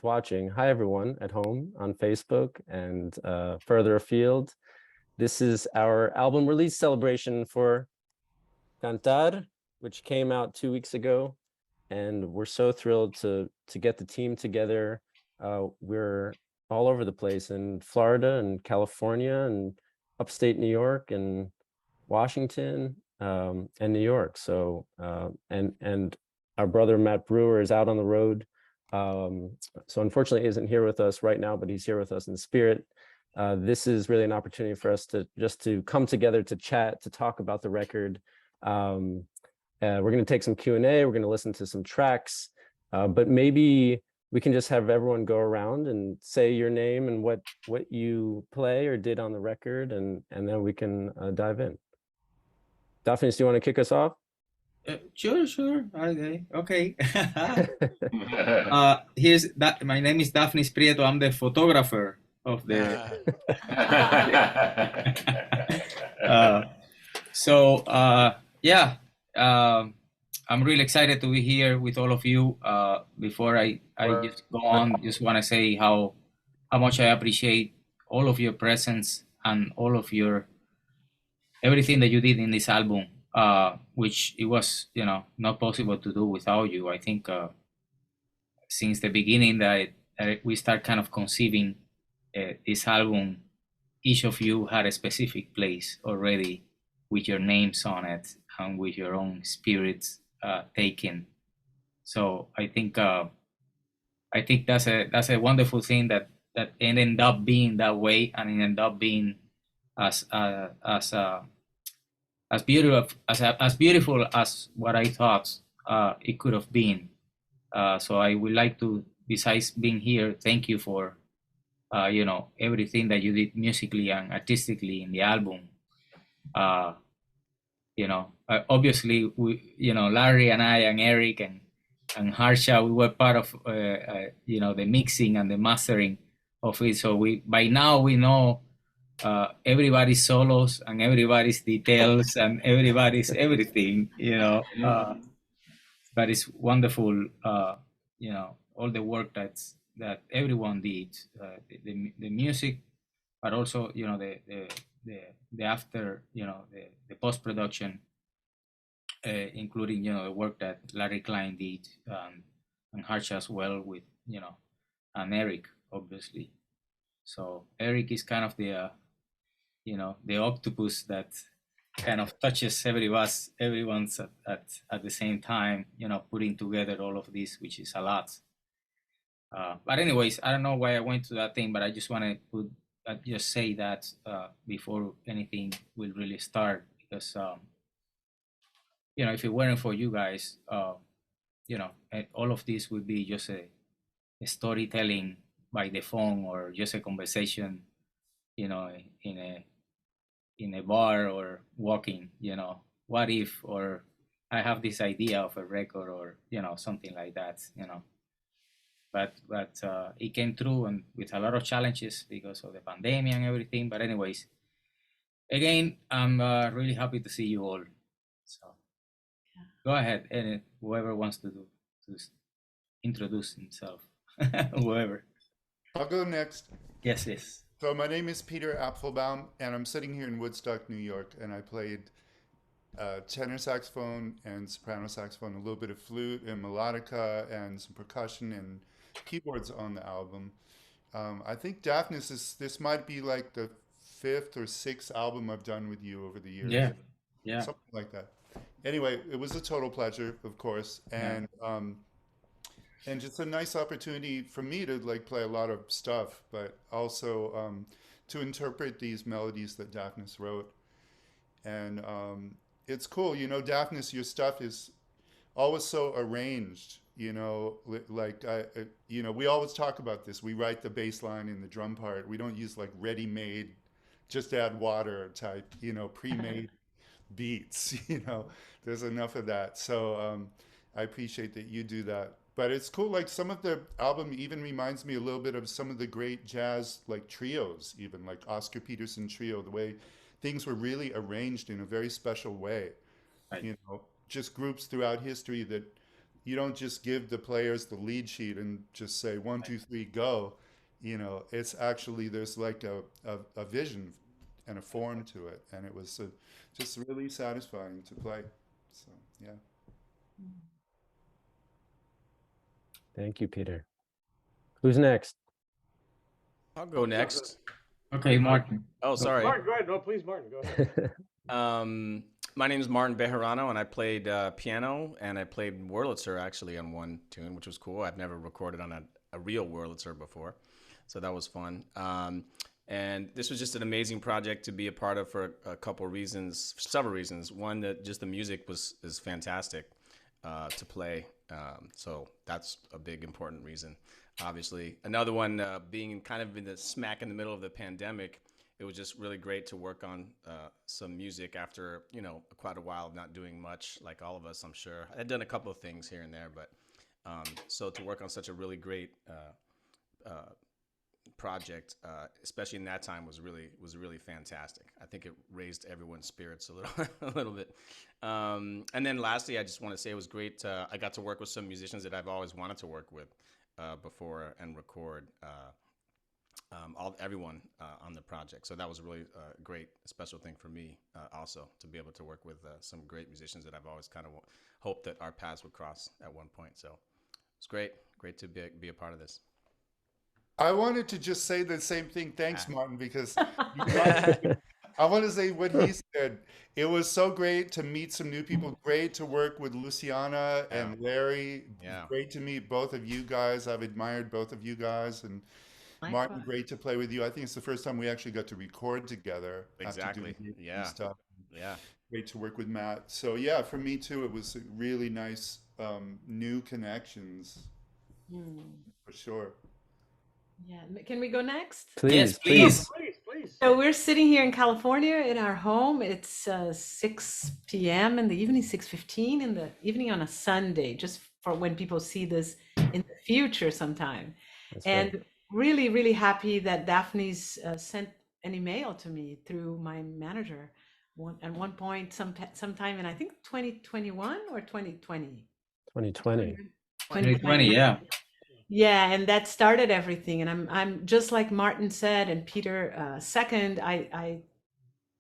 watching. Hi, everyone at home on Facebook and further afield. This is our album release celebration for Cantar, which came out 2 weeks ago. And we're so thrilled to get the team together. We're all over the place in Florida and California and upstate New York and Washington and New York. So and our brother Matt Brewer is out on the road. So unfortunately he isn't here with us right now, but he's here with us in spirit. This is really an opportunity for us to come together, to chat, to talk about the record. We're going to take some Q&A. We're going to listen to some tracks, but maybe we can just have everyone go around and say your name and what you play or did on the record, and then we can dive in. Dafnis, do you want to kick us off? Sure. Okay. Here's that. My name is Dafnis Prieto. I'm the photographer of the. Yeah. I'm really excited to be here with all of you. Before I just go on, just want to say how much I appreciate all of your presence and all of your everything that you did in this album, which it was not possible to do without you. I think since the beginning that we start kind of conceiving this album, each of you had a specific place already with your names on it and with your own spirits taken. So I think that's a wonderful thing that it ended up being that way, and it ended up being as beautiful as what I thought it could have been. So I would like to, besides being here, thank you for everything that you did musically and artistically in the album. Obviously we, Larry and I and Eric and Harsha, we were part of the mixing and the mastering of it. So by now we know everybody's solos and everybody's details and everybody's everything, but it's wonderful, all the work that everyone did, the music, but also, the after, the post-production, including, the work that Larry Klein did, and Harsha as well with, and Eric, obviously. So Eric is kind of the octopus that kind of touches everyone's at the same time, putting together all of this, which is a lot. But anyways, I don't know why I went to that thing, but I just want to just say that before anything will really start, because if it weren't for you guys, all of this would be just a storytelling by the phone, or just a conversation, in a bar or walking, what if, or I have this idea of a record, or something like that, but it came through, and with a lot of challenges because of the pandemic and everything. But anyways, again, I'm really happy to see you all. So go ahead, and whoever wants to introduce himself. Whoever. I'll go next. Yes. So my name is Peter Apfelbaum, and I'm sitting here in Woodstock, New York, and I played tenor saxophone and soprano saxophone, a little bit of flute and melodica, and some percussion and keyboards on the album. I think Dafnis, this might be like the 5th or 6th album I've done with you over the years. Yeah. Something like that. Anyway, it was a total pleasure, of course, and just a nice opportunity for me to play a lot of stuff, but also to interpret these melodies that Dafnis wrote. And it's cool, Dafnis, your stuff is always so arranged, we always talk about this. We write the bass line and the drum part. We don't use ready-made, just add water type, pre-made beats, there's enough of that. So I appreciate that you do that. But it's cool, some of the album even reminds me a little bit of some of the great jazz trios, even like Oscar Peterson trio, the way things were really arranged in a very special way. Right. Just groups throughout history that you don't just give the players the lead sheet and just say 1, 2, 3, go. It's actually there's like a vision and a form to it, and it was just really satisfying to play. So yeah. Thank you, Peter. Who's next? I'll go next. Okay, Martin. Oh, sorry. Martin, go ahead. No, please, Martin, go ahead. My name is Martin Bejerano, and I played piano, and I played Wurlitzer actually on one tune, which was cool. I've never recorded on a real Wurlitzer before, so that was fun. And this was just an amazing project to be a part of for a couple of reasons, several reasons. One, that just the music is fantastic to play, so that's a big important reason. Obviously, another one being kind of in the smack in the middle of the pandemic, it was just really great to work on some music after quite a while of not doing much, like all of us, I'm sure. I had done a couple of things here and there, but so to work on such a really great project, especially in that time, was really fantastic. I think it raised everyone's spirits a little bit. And then lastly, I just want to say it was great. I got to work with some musicians that I've always wanted to work with before and record. Everyone on the project. So that was a really great, special thing for me also, to be able to work with some great musicians that I've always kind of hoped that our paths would cross at one point. So it's great to be a part of this. I wanted to just say the same thing. Thanks, Martin, because I want to say what he said. It was so great to meet some new people. Great to work with Luciana and Larry. Yeah. Great to meet both of you guys. I've admired both of you guys. And Martin, great to play with you. I think it's the first time we actually got to record together. Exactly. After doing Yeah. stuff. Yeah. Great to work with Matt. So yeah, for me too, it was really nice new connections for sure. Yeah, can we go next? Please, Yes, please. Please. So we're sitting here in California in our home. It's 6 p.m. in the evening, 6:15 in the evening on a Sunday, just for when people see this in the future sometime. That's And right. really, really happy that Dafnis sent an email to me through my manager at one point, sometime in, I think, 2021 or 2020. 2020. 2020, yeah. Yeah, and that started everything. And I'm just like Martin said, and Peter second, I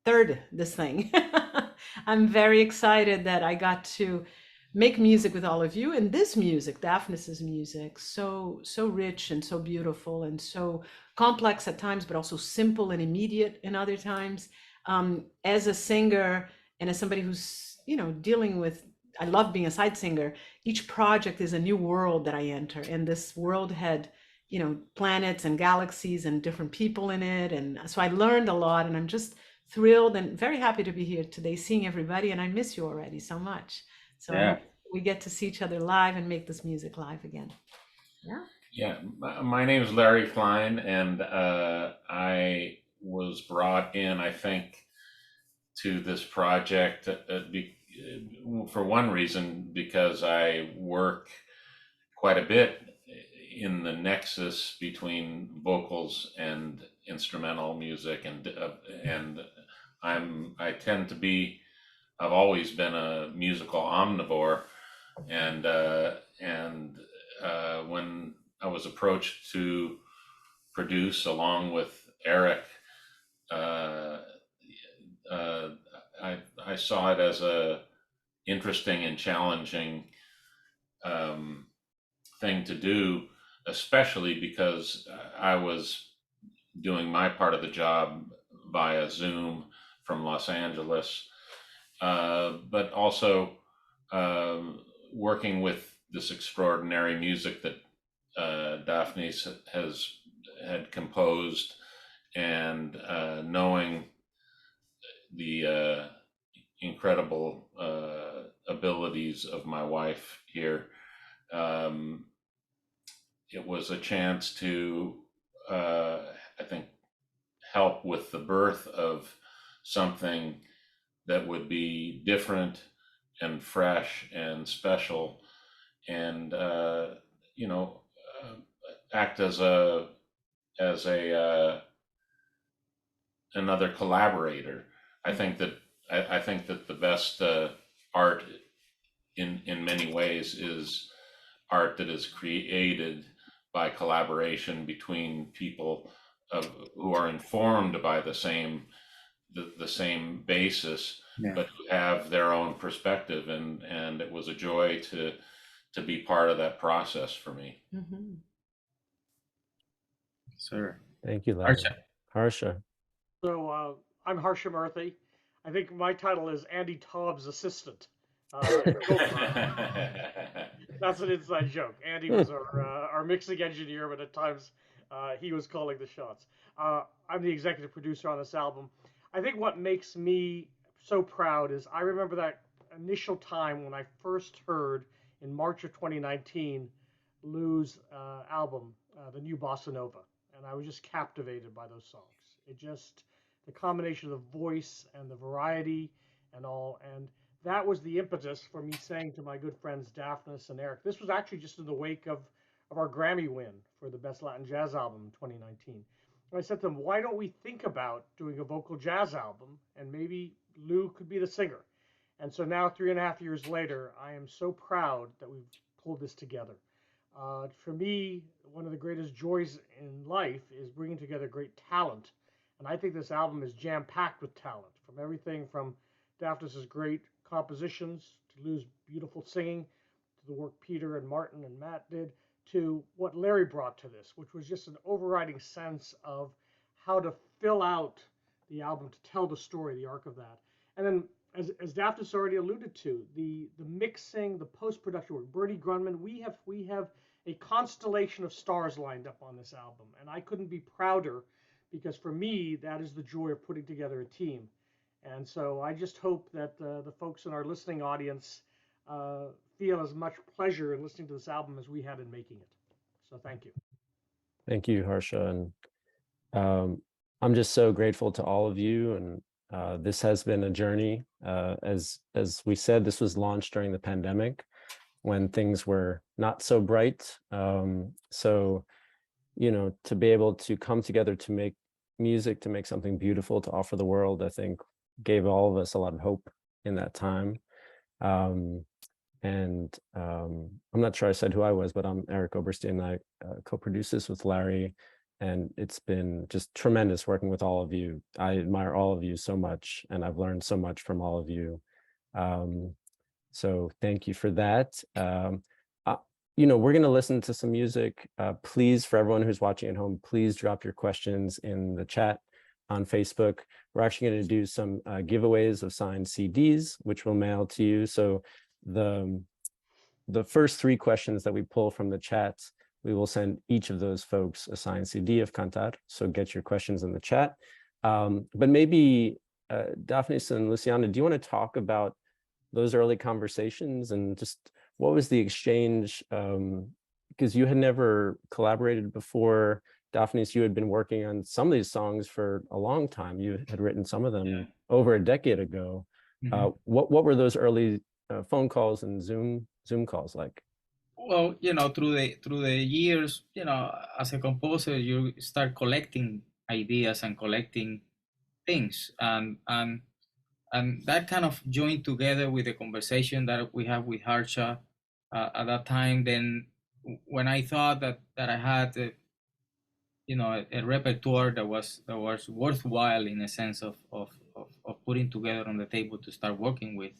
third this thing. I'm very excited that I got to make music with all of you, and this music, Dafnis's music, so rich and so beautiful and so complex at times, but also simple and immediate in other times. As a singer and as somebody who's dealing with, I love being a side singer. Each project is a new world that I enter, and this world had planets and galaxies and different people in it, and so I learned a lot, and I'm just thrilled and very happy to be here today seeing everybody, and I miss you already so much. So I hope we get to see each other live and make this music live again. Yeah, my name is Larry Klein, and I was brought in, I think, to this project for one reason, because I work quite a bit in the nexus between vocals and instrumental music, and I've always been a musical omnivore, and when I was approached to produce along with Eric, I saw it as a interesting and challenging thing to do, especially because I was doing my part of the job via Zoom from Los Angeles, but also working with this extraordinary music that Dafnis had composed, and knowing the incredible abilities of my wife here. It was a chance to, I think, help with the birth of something that would be different and fresh and special, and act as another collaborator. I think that the best art in many ways is art that is created by collaboration between people who are informed by the same basis, Yeah. but who have their own perspective, and it was a joy to be part of that process for me. Mm-hmm. Sir. Thank you, Larry. Harsha. Harsha. So I'm Harsha Murthy. I think my title is Andy Taub's assistant. That's an inside joke. Andy was our mixing engineer, but at times he was calling the shots. I'm the executive producer on this album. I think what makes me so proud is I remember that initial time when I first heard in March of 2019 Lou's album, the new Bossa Nova, and I was just captivated by those songs. It just the combination of the voice and the variety and all, and that was the impetus for me saying to my good friends Dafnis and Eric, this was actually just in the wake of our Grammy win for the Best Latin Jazz Album in 2019. And I said to them, why don't we think about doing a vocal jazz album and maybe Lou could be the singer? And so now, 3.5 years later, I am so proud that we've pulled this together. For me, one of the greatest joys in life is bringing together great talent. And I think this album is jam-packed with talent, from everything from Dafnis's great compositions to Lou's beautiful singing, to the work Peter and Martin and Matt did, to what Larry brought to this, which was just an overriding sense of how to fill out the album, to tell the story, the arc of that. And then, as Dafnis already alluded to, the mixing, the post-production work, Bernie Grunman, we have a constellation of stars lined up on this album, and I couldn't be prouder, because for me, that is the joy of putting together a team. And so I just hope that the folks in our listening audience feel as much pleasure in listening to this album as we had in making it. So thank you. Thank you, Harsha. And I'm just so grateful to all of you. And this has been a journey. As we said, this was launched during the pandemic when things were not so bright. So, you know, to be able to come together to make music, to make something beautiful to offer the world, I think gave all of us a lot of hope in that time. I'm not sure I said who I was, but I'm Eric Oberstein. I co-produced this with Larry, and it's been just tremendous working with all of you. I admire all of you so much, and I've learned so much from all of you. So thank you for that. You know, we're going to listen to some music. Please, for everyone who's watching at home, please drop your questions in the chat on Facebook. We're actually going to do some giveaways of signed CDs, which we'll mail to you. So the first 3 questions that we pull from the chat, we will send each of those folks a signed CD of Cantar. So get your questions in the chat. But maybe Dafnis and Luciana, do you want to talk about those early conversations and just what was the exchange? Because you had never collaborated before. Dafnis, you had been working on some of these songs for a long time. You had written some of them over a decade ago. Mm-hmm. What were those early phone calls and Zoom calls like? Well, you know, through the years, you know, as a composer, you start collecting ideas and collecting things, and that kind of joined together with the conversation that we have with Harsha at that time. Then, when I thought that I had, you know, a repertoire that was worthwhile in a sense of putting together on the table to start working with,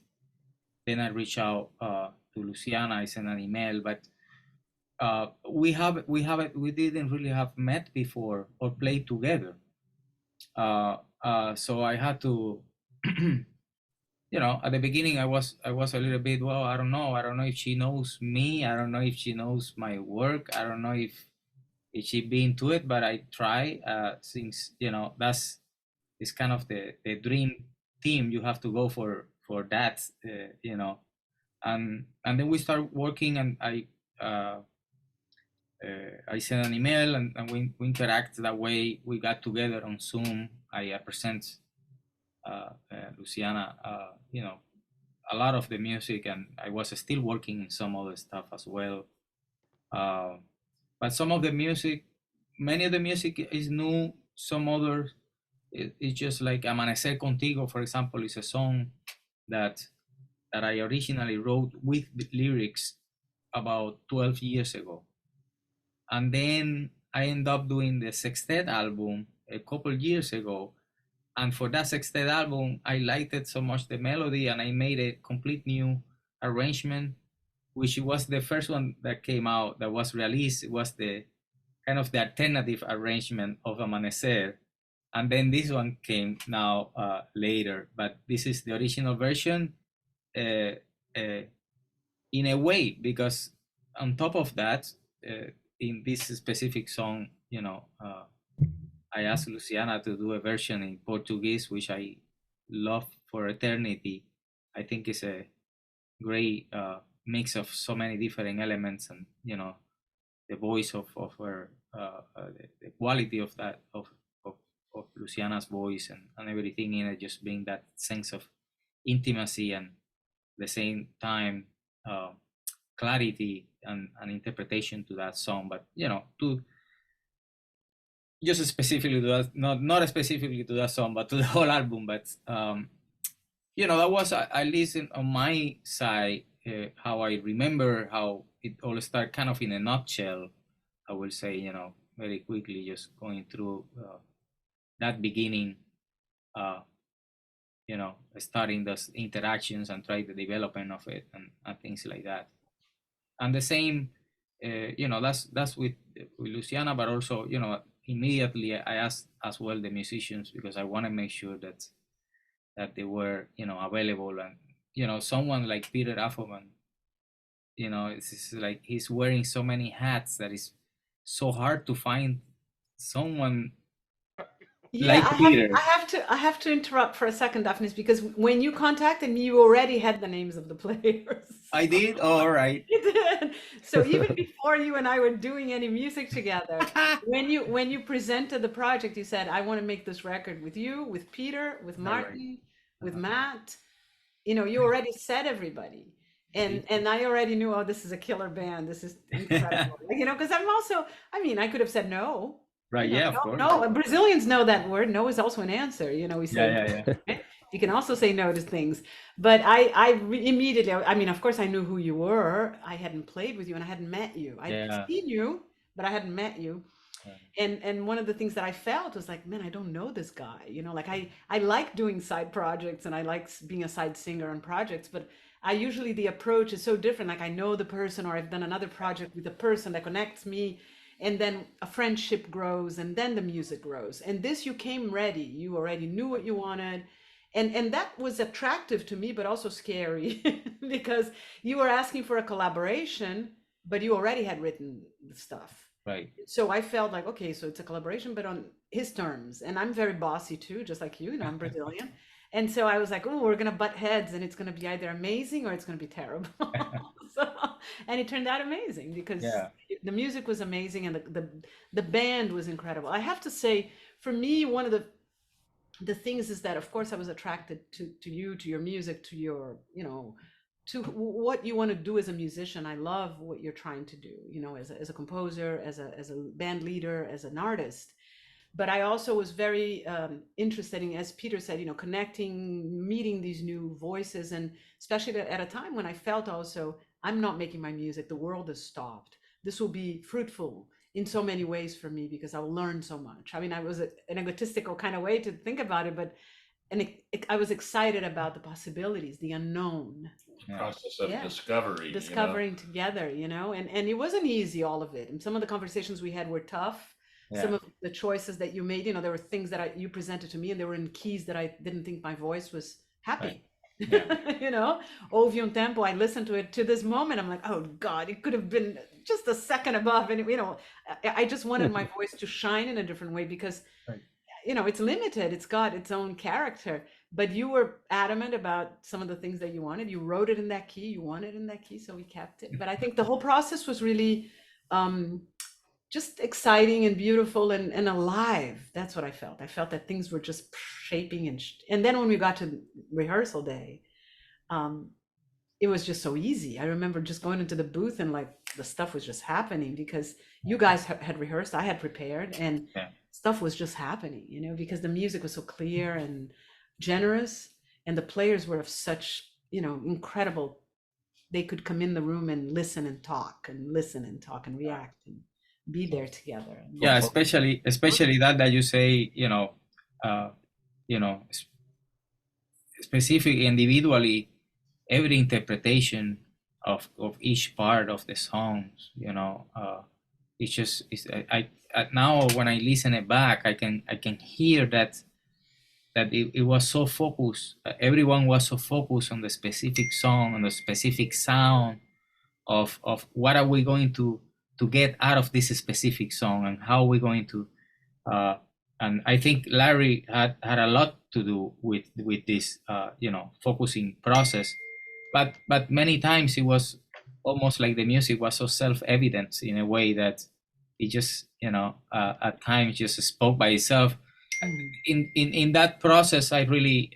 then I reached out to Luciana. I sent an email, but we didn't really have met before or played together. So I had to, you know, at the beginning I was a little bit, well, I don't know if she knows me, I don't know if she knows my work, I don't know if she be into it, but I try, since, you know, it's kind of the dream team. You have to go for that, you know, and then we start working, and I sent an email, and we interact that way. We got together on Zoom. I present Luciana, you know, a lot of the music, and I was still working in some other stuff as well. But some of the music, many of the music is new. Some other, it's just like Amanhecer Contigo, for example, is a song that I originally wrote with the lyrics about 12 years ago. And then I ended up doing the sextet album a couple years ago. And for that sextet album, I liked it so much, the melody, and I made a complete new arrangement, which was the first one that came out, that was released. It was the kind of the alternative arrangement of Amanhecer. And then this one came now later, but this is the original version in a way, because on top of that, in this specific song, I asked Luciana to do a version in Portuguese, which I love for eternity. I think it's a great mix of so many different elements, and the voice of her, the quality of that of Luciana's voice and everything in it, just being that sense of intimacy and the same time clarity and interpretation to that song. But to just specifically to that, not specifically to that song, but to the whole album. But that was at least on my side how I remember how it all started, kind of in a nutshell. I will say, very quickly, just going through that beginning, starting those interactions and try the development of it and things like that. And the same, that's with Luciana, but also, immediately I asked as well the musicians, because I want to make sure that they were, available. And, someone like Peter Affelbaum, it's like he's wearing so many hats that it's so hard to find someone like Peter. I have to interrupt for a second, Dafnis, because when you contacted me, you already had the names of the players. I did? Oh, all right. You did. So even before you and I were doing any music together, when you presented the project, you said, I want to make this record with you, with Peter, with Martin, with Matt. You already said everybody. And I already knew, oh, this is a killer band. This is incredible. Because I could have said no. Right. Yeah, of course. No, Brazilians know that word. No is also an answer. We say, yeah. You can also say no to things. But I immediately, of course I knew who you were. I hadn't played with you and I hadn't met you. I'd seen you, but I hadn't met you. And one of the things that I felt was like, man, I don't know this guy. I like doing side projects and I like being a side singer on projects, but usually the approach is so different. Like I know the person, or I've done another project with a person that connects me, and then a friendship grows, and then the music grows. And this, you came ready. You already knew what you wanted. And that was attractive to me, but also scary because you were asking for a collaboration, but you already had written the stuff. Right. So I felt like, okay, so it's a collaboration, but on his terms. And I'm very bossy too, just like you, I'm Brazilian. And so I was like, oh, we're going to butt heads and it's going to be either amazing or it's going to be terrible. And it turned out amazing because the music was amazing and the band was incredible. I have to say, for me, one of the things is that, of course, I was attracted to you, to your music, to your, to what you want to do as a musician. I love what you're trying to do, as a composer, as a band leader, as an artist. But I also was very interested in, as Peter said, connecting, meeting these new voices, and especially at a time when I felt also, I'm not making my music, the world has stopped. This will be fruitful in so many ways for me because I'll learn so much. I was an egotistical kind of way to think about it, but I was excited about the possibilities, the unknown. Process of discovery. Discovering together, and it wasn't easy, all of it. And some of the conversations we had were tough. Yeah. Some of the choices that you made, there were things that you presented to me and they were in keys that I didn't think my voice was happy. Right. Yeah. Ouvi um tempo, I listened to it to this moment. I'm like, oh God, it could have been just a second above. And, I just wanted my voice to shine in a different way because, it's limited. It's got its own character. But you were adamant about some of the things that you wanted. You wrote it in that key. You wanted it in that key. So we kept it. But I think the whole process was really just exciting and beautiful and alive. That's what I felt. I felt that things were just shaping and then when we got to rehearsal day, it was just so easy. I remember just going into the booth and like the stuff was just happening because you guys had rehearsed, I had prepared, and stuff was just happening, because the music was so clear and generous, and the players were of such, incredible they could come in the room and listen and talk and listen and talk and react and be there together. Yeah, especially that you say, specific individually, every interpretation of each part of the songs, it's just I now when I listen it back, I can hear that it was so focused. Everyone was so focused on the specific song, on the specific sound of what are we going to get out of this specific song, and how are we going to and I think Larry had a lot to do with this focusing process, but many times it was almost like the music was so self-evident in a way that it just at times just spoke by itself. In that process, I really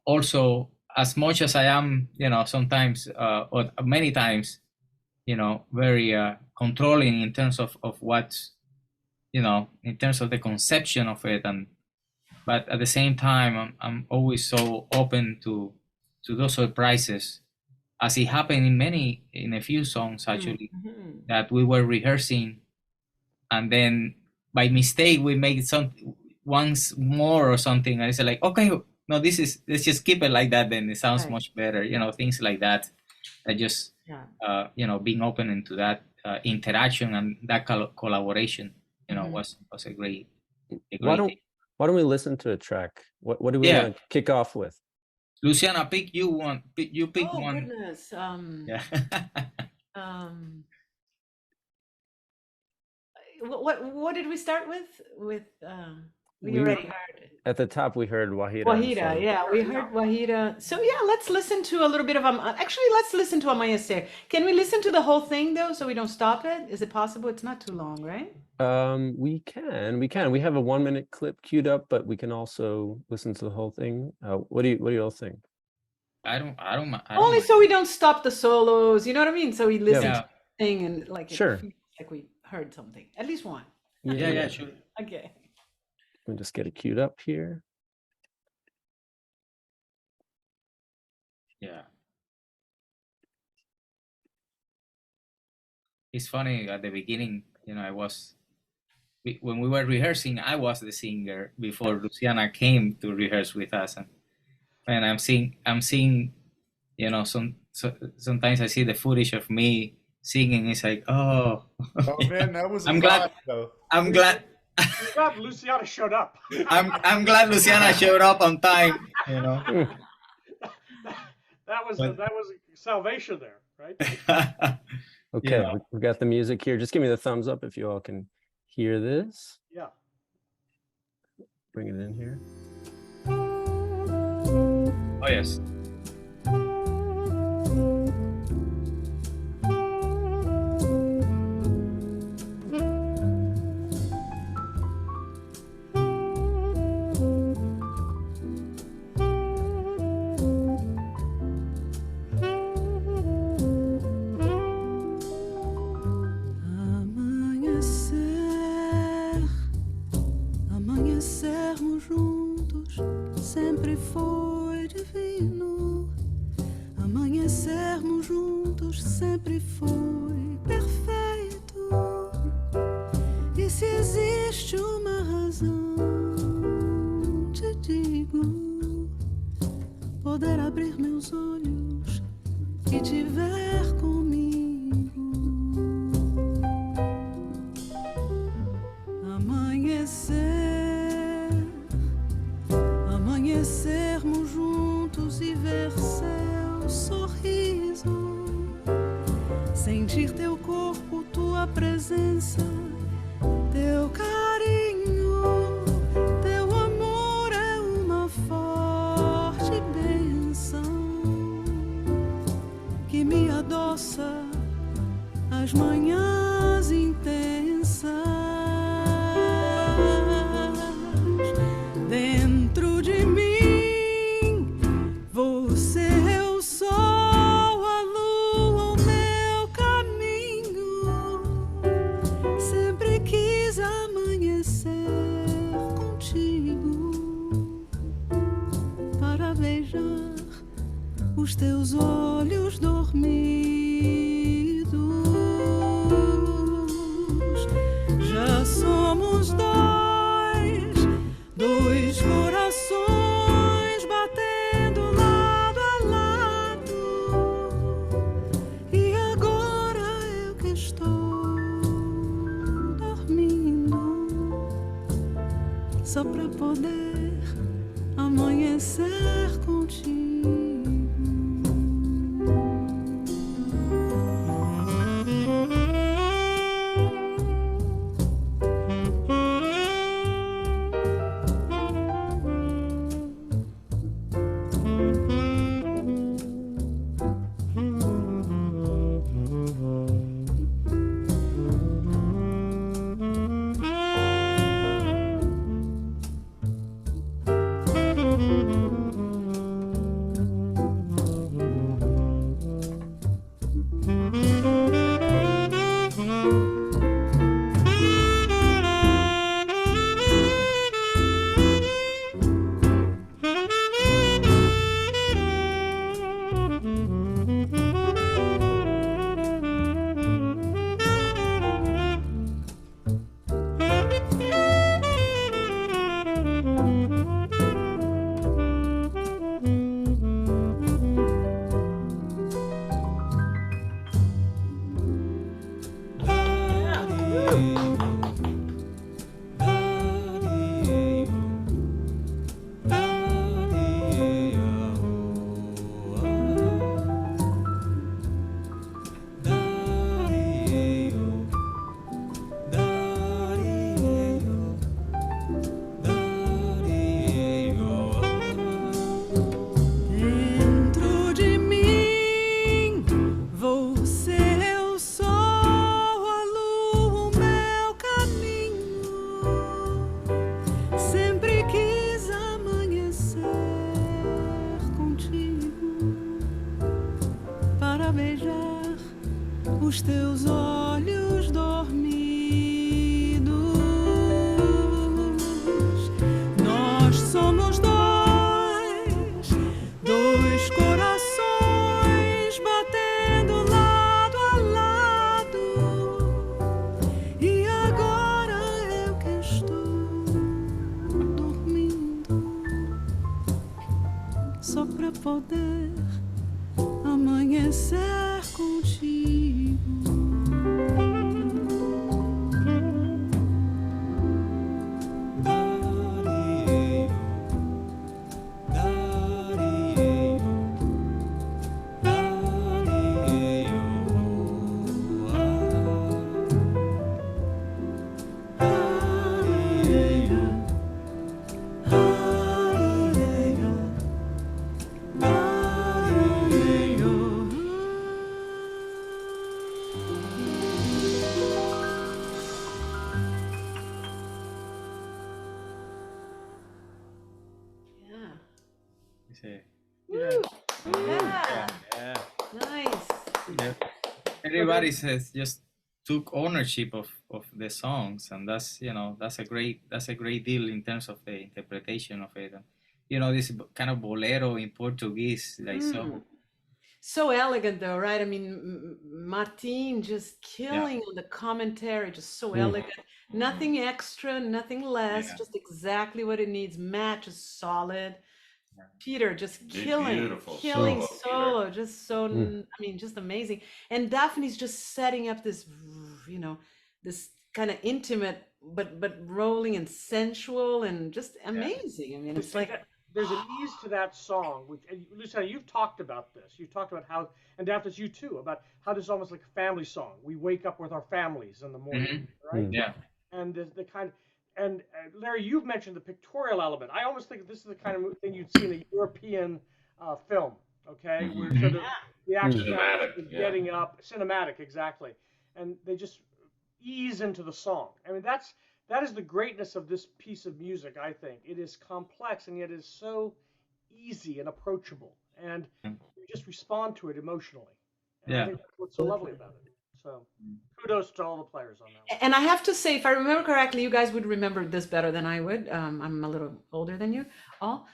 also, as much as I am sometimes or many times very controlling in terms of what in terms of the conception of it, but at the same time I'm always so open to those surprises, as it happened in a few songs actually, that we were rehearsing and then by mistake we make once more or something, and it's like, okay, no, let's just keep it like that, then it sounds much better, things like that. I just being open into that interaction and that collaboration was a great why don't we listen to a track? What do we want to kick off with? Luciana, pick one. You pick one. Oh goodness. Yeah. What did we start with? We already heard at the top. We heard Wahida. Wahida, yeah, we heard Wahida. So yeah, let's listen to a little bit of actually, let's listen to Amanhecer. Can we listen to the whole thing though, so we don't stop it? Is it possible? It's not too long, right? We can. We have a 1-minute clip queued up, but we can also listen to the whole thing. What do you all think? I don't Only so we don't stop the solos. You know what I mean? So we listen to the thing and like sure, like we heard something. At least one. Yeah, sure. Okay. Let me just get it queued up here. Yeah. It's funny at the beginning, when we were rehearsing, I was the singer before Luciana came to rehearse with us, and I'm seeing, sometimes I see the footage of me singing. It's like, oh man, that was. I'm glad. I'm glad. I'm glad Luciana showed up. I'm glad Luciana showed up on time. That was salvation there, right? Okay, we got the music here. Just give me the thumbs up if you all can hear this. Yeah. Bring it in here. Oh yes. Amanhecermos juntos sempre foi divino. Amanhecermos juntos sempre foi perfeito. E se existe uma razão, te digo, poder abrir meus olhos e te ver comigo. Amanhecermos juntos e ver seu sorriso, sentir teu corpo, tua presença, teu carinho, teu amor é uma forte bênção que me adoça as manhãs intensas. Dentro de mim, você é o sol, a lua, o meu caminho. Sempre quis amanhecer contigo para beijar os teus olhos dormidos. Já somos dois corações batendo lado a lado. E agora eu que estou dormindo, só pra poder amanhecer contigo. Os teus olhos dormidos, nós somos dois corações batendo lado a lado. E agora eu que estou dormindo, só pra poder amanhecer contigo. Everybody says just took ownership of the songs, and that's that's a great deal in terms of the interpretation of it. And, this kind of bolero in Portuguese, like so elegant though, right? I mean, Martin just killing on the commentary, just so elegant. Nothing extra, nothing less, just exactly what it needs. Matt just solid. Peter just killing solo, just so I mean, just amazing. And Daphne's just setting up this, this kind of intimate but rolling and sensual and just amazing. I mean, it's like there's an ease to that song, which, Luciana, you've talked about this. You've talked about how, and Dafnis, you too, about how this is almost like a family song. We wake up with our families in the morning, right? Yeah. And the kind. And Larry, you've mentioned the pictorial element. I almost think this is the kind of thing you'd see in a European film, okay? Where sort of the action is getting up, cinematic, exactly. And they just ease into the song. I mean, that is the greatness of this piece of music, I think. It is complex, and yet is so easy and approachable. And you just respond to it emotionally. And I think that's what's so lovely about it. So kudos to all the players on that one. And I have to say, if I remember correctly, you guys would remember this better than I would. I'm a little older than you all.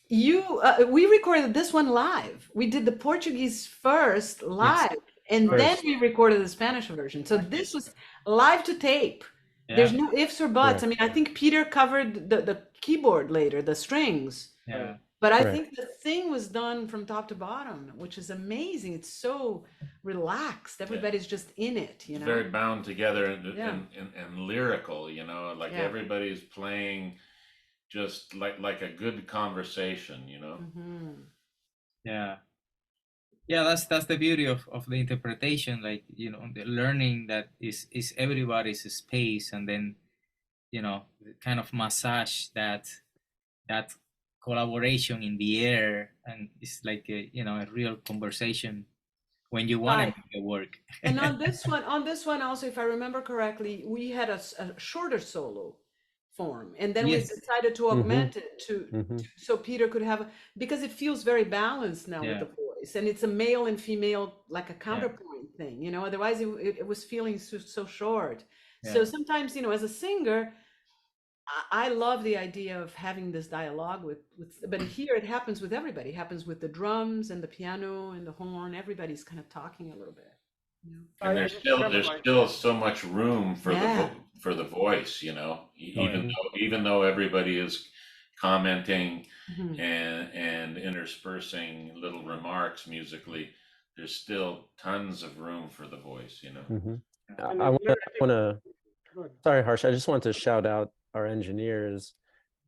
We recorded this one live. We did the Portuguese first live, and then First. we recorded the Spanish version. So this was live to tape. There's no ifs or buts. I mean, I think Peter covered the keyboard later, the strings. Yeah. But I Correct. think the thing was done from top to bottom, which is amazing. It's so relaxed. Everybody's just in it, you know. Very bound together and, Yeah. and lyrical, you know, like Yeah. everybody's playing just like a good conversation, you know. Mhm. Yeah. Yeah, that's the beauty of the interpretation, like, you know, the learning that is everybody's space, and then, you know, kind of massage that collaboration in the air, and it's like a, you know, a real conversation when you want to Right. make it work. And on this one also, if I remember correctly, we had a shorter solo form, and then Yes. we decided to augment it to Mhm. so Peter could have, because it feels very balanced now Yeah. with the voice, and it's a male and female, like a counterpoint thing, you know. Otherwise, it was feeling so short. So Yeah. sometimes, you know, as a singer, I love the idea of having this dialogue with, but here it happens with everybody. It happens with the drums and the piano and the horn. Everybody's kind of talking a little bit. You know? And I there's just still remember there's my- still so much room for Yeah. for the voice, you know, Oh, even though everybody is commenting Mhm. and interspersing little remarks musically, there's still tons of room for the voice, you know. Mhm. And I then want Larry, to. go ahead. Sorry, Harsha. I just want to shout out our engineers,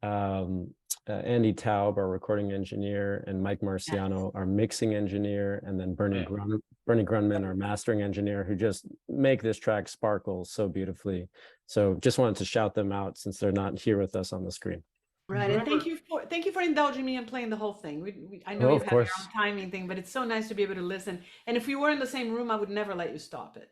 Andy Taub, our recording engineer, and Mike Marciano, our mixing engineer, and then Bernie Grunman, our mastering engineer, who just make this track sparkle so beautifully. So just wanted to shout them out since they're not here with us on the screen. Right, and Remember- thank you for indulging me and playing the whole thing. I know Oh, you of have your course. own timing thing, but it's so nice to be able to listen. And if we were in the same room, I would never let you stop it.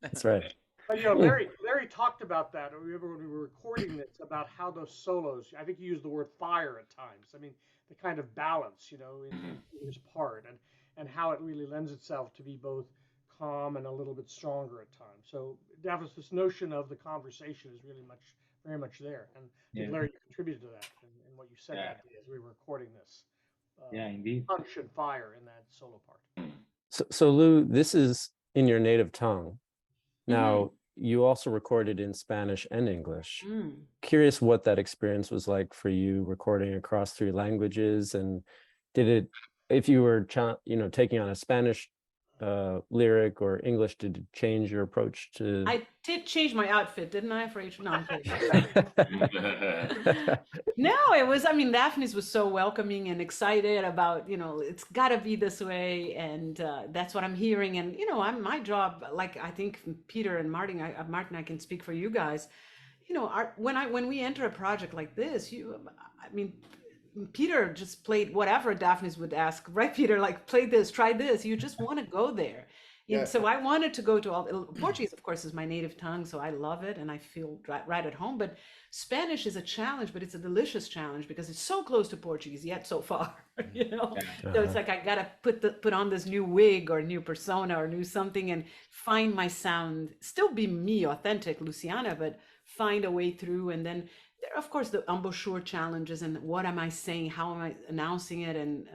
That's right. But you know, Larry talked about that. I remember when we were recording this, about how those solos. I think you used the word fire at times. I mean, the kind of balance, you know, in his part, and how it really lends itself to be both calm and a little bit stronger at times. So, Dafnis, this notion of the conversation is really very much there. And I think Yeah. Larry contributed to that in what you said Yeah. that day as we were recording this. Yeah, indeed. Punch and fire in that solo part. So Lou, this is in your native tongue. Now, you also recorded in Spanish and English. Mm. Curious what that experience was like for you recording across 3 languages, and did it, if you were taking on a Spanish lyric or English, did it change your approach to? I did change my outfit, didn't I, for each? No, I'm kidding. No, it was, I mean, Dafnis was so welcoming and excited about, you know, it's got to be this way. And that's what I'm hearing. And, you know, my job, like I think Peter and Martin, I can speak for you guys. You know, when we enter a project like this, I mean, Peter just played whatever Dafnis would ask, right, Peter? Like, play this, try this. You just want to go there. Yeah. So I wanted to go to all Portuguese, of course, is my native tongue, so I love it and I feel right at home. But Spanish is a challenge, but it's a delicious challenge because it's so close to Portuguese yet so far, you know. So it's like I gotta put on this new wig or new persona or new something and find my sound, still be me, authentic Luciana, but find a way through. And then there are, of course, the embouchure challenges and what am I saying, how am I announcing it, and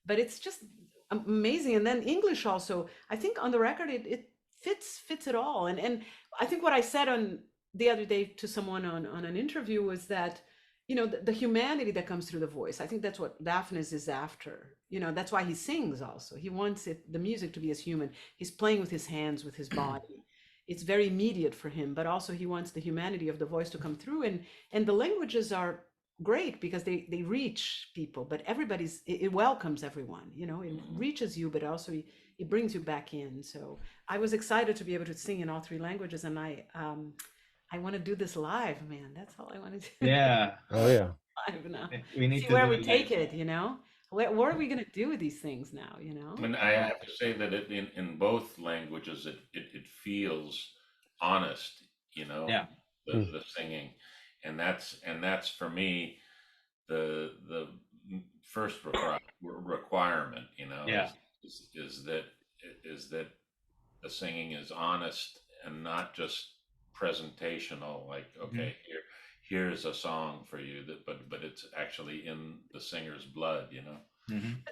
but it's just amazing. And then English also, I think on the record it fits it all. And I think what I said on the other day to someone on an interview was that, you know, the humanity that comes through the voice, I think that's what Dafnis is after. You know, that's why he sings also. He wants the music to be as human. He's playing with his hands, with his body. It's very immediate for him, but also he wants the humanity of the voice to come through. And the languages are great because they reach people, but it welcomes everyone, you know, it reaches you, but also it brings you back in. So I was excited to be able to sing in all 3 languages, and I want to do this live, man. That's all I want to do. Yeah. Oh yeah. Live now. We need See to where do we it take live. it, you know. What are we gonna do with these things now, you know? I mean, I have to say that in both languages, it feels honest, you know, Yeah. the singing, and that's for me the first requirement, you know, Yeah. is that the singing is honest and not just presentational, like, okay, here's a song for you, but it's actually in the singer's blood, you know.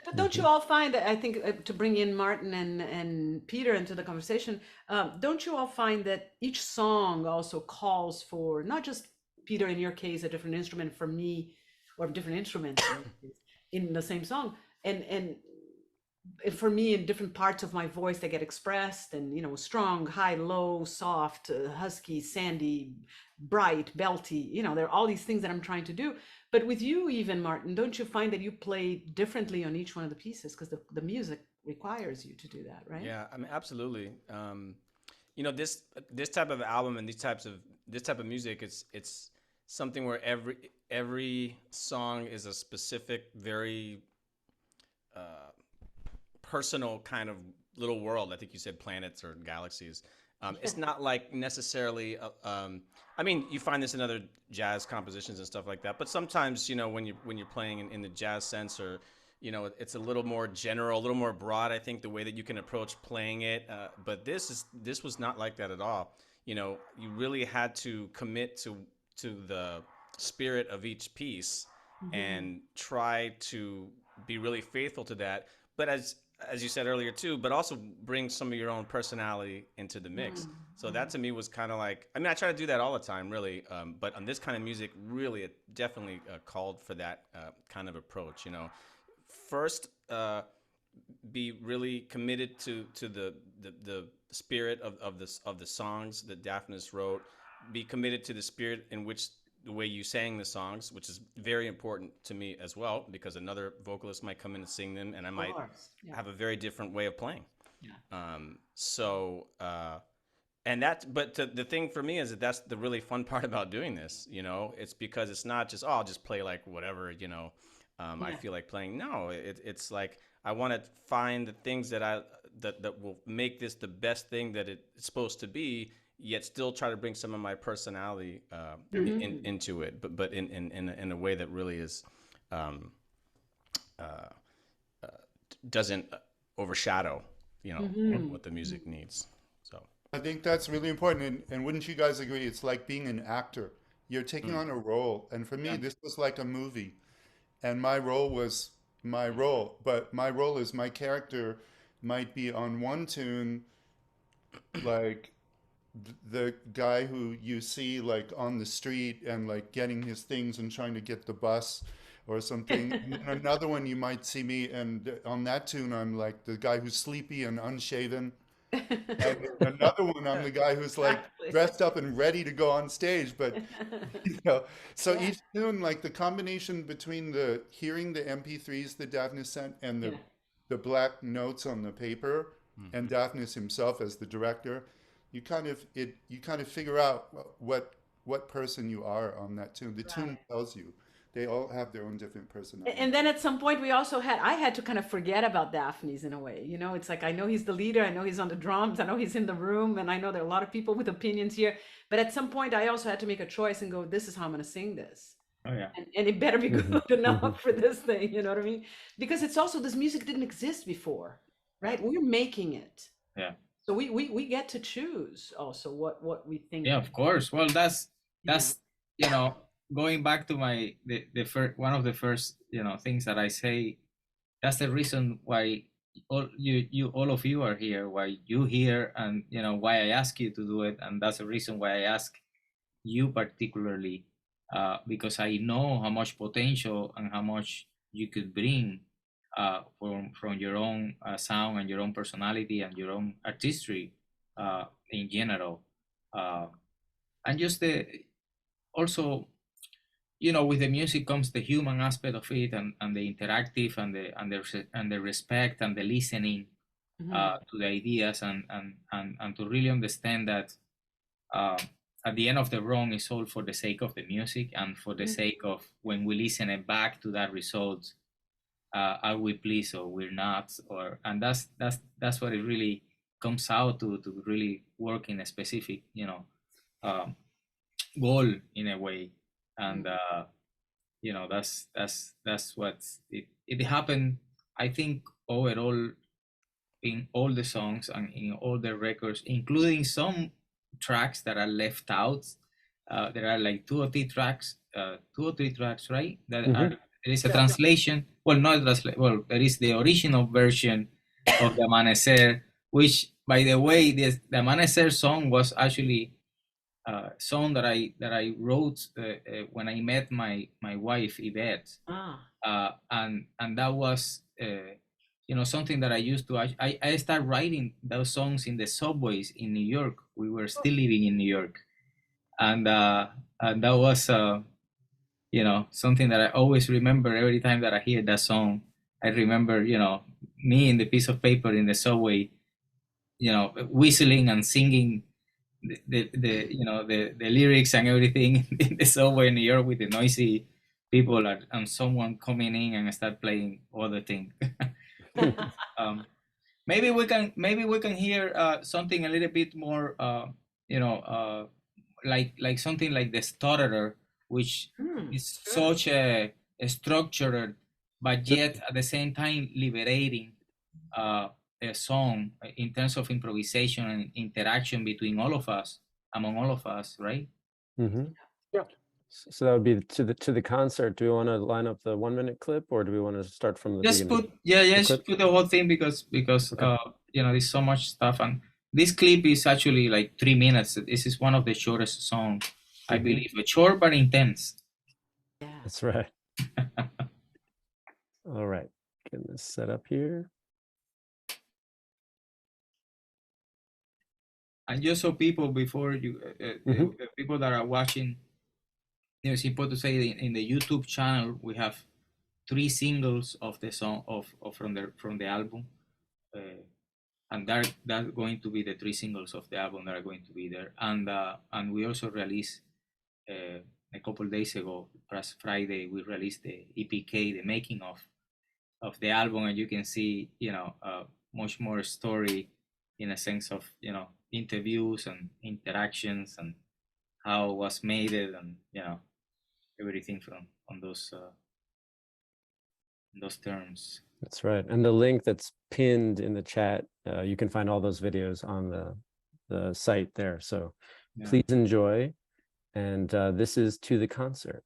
But don't you all find that, I think, to bring in Martin and Peter into the conversation, don't you all find that each song also calls for, not just Peter, in your case, a different instrument, for me, or different instruments in the same song, and for me, in different parts of my voice that get expressed, and, you know, strong, high, low, soft, husky, sandy, bright, belty, you know, there are all these things that I'm trying to do. But with you, even Martin, don't you find that you play differently on each one of the pieces, because the music requires you to do that, right? Yeah, I mean, absolutely. You know, this type of album and this type of music, it's something where every song is a specific, very personal kind of little world. I think you said planets or galaxies. It's not like necessarily. I mean, you find this in other jazz compositions and stuff like that. But sometimes, you know, when you're playing in the jazz sense, or, you know, it's a little more general, a little more broad. I think the way that you can approach playing it. But this was not like that at all. You know, you really had to commit to the spirit of each piece and try to be really faithful to that. But as you said earlier too, but also bring some of your own personality into the mix. So that to me was kind of like, I mean, I try to do that all the time, really. But on this kind of music, really, it definitely called for that kind of approach. You know, first, be really committed to the spirit of the songs that Dafnis wrote. Be committed to the spirit in which the way you sang the songs, which is very important to me as well, because another vocalist might come in and sing them, and I might have a very different way of playing. But the thing for me is that that's the really fun part about doing this. You know, it's because it's not just, I'll just play like whatever, you know, I feel like playing. No, it's like, I want to find the things that that will make this the best thing that it's supposed to be, yet still try to bring some of my personality into it, but in a way that really is doesn't overshadow, you know, what the music needs. So I think that's really important. And wouldn't you guys agree? It's like being an actor. You're taking on a role. And for me, this was like a movie. And my role was my role. But my role is, my character might be on one tune, like the guy who you see like on the street and like getting his things and trying to get the bus or something. And then another one you might see me, and on that tune I'm like the guy who's sleepy and unshaven. And another one I'm the guy who's like dressed up and ready to go on stage. But you know, so each tune, like the combination between the hearing the MP3s that Dafnis sent and the black notes on the paper, and Dafnis himself as the director, you kind of figure out what person you are on that tune. The tune tells you. They all have their own different personalities. And then at some point I had to kind of forget about Dafnis in a way. You know, it's like, I know he's the leader, I know he's on the drums, I know he's in the room, and I know there are a lot of people with opinions here. But at some point I also had to make a choice and go, this is how I'm going to sing this. Oh yeah. And it better be good enough for this thing, you know what I mean? Because it's also, this music didn't exist before, right? We're making it. Yeah. So we get to choose also what we think. Yeah, of course. Well, that's you know, going back to the first, one of the first, you know, things that I say, that's the reason why all of you are here, why you here, and you know why I ask you to do it, and that's the reason why I ask you particularly, because I know how much potential and how much you could bring from your own sound and your own personality and your own artistry in general, and just also, you know, with the music comes the human aspect of it, and the interactive and the respect and the listening to the ideas, and to really understand that at the end of the run is all for the sake of the music, and for the sake of, when we listen it back to that result, are we pleased or we're not, and that's what it really comes out to really work in a specific, you know, goal in a way. And you know, that's what it happened, I think, overall in all the songs and in all the records, including some tracks that are left out. There are like 2 or 3 tracks 2 or 3 tracks, right? That Mhm. are, there is a Yeah. translation. Well, not a translation. Well, there is the original version of the Amanhecer, which, by the way, the Amanhecer song was actually a song that I wrote when I met my wife Yvette, and that was something that I used to. I started writing those songs in the subways in New York. We were still living in New York, and that was something that I always remember. Every time that I hear that song, I remember me in the piece of paper in the subway, whistling and singing the lyrics and everything in the subway in New York with the noisy people and someone coming in and start playing other things. Maybe we can hear something a little bit more like something like the stutterer, which is such a structured but yet at the same time liberating a song in terms of improvisation and interaction between all of us, among all of us, right? Mm-hmm. Yeah. So that would be to the concert. Do we want to line up the 1-minute clip, or do we want to start from the Just beginning? just put the whole thing because Okay. there's so much stuff, and this clip is actually like 3 minutes. This is one of the shortest songs, I believe, but short but intense. That's right. All right, getting this set up here. And just so people, before you, people that are watching, it's important to say in the YouTube channel we have 3 singles of the song from the album, and that's going to be the 3 singles of the album that are going to be there. And we also released a couple days ago, last Friday, we released the EPK, the making of the album, and you can see much more story in a sense of interviews and interactions and how it was made it, and everything on those terms. That's right. And the link that's pinned in the chat, you can find all those videos on the site there. So please enjoy. And this is To the Concert.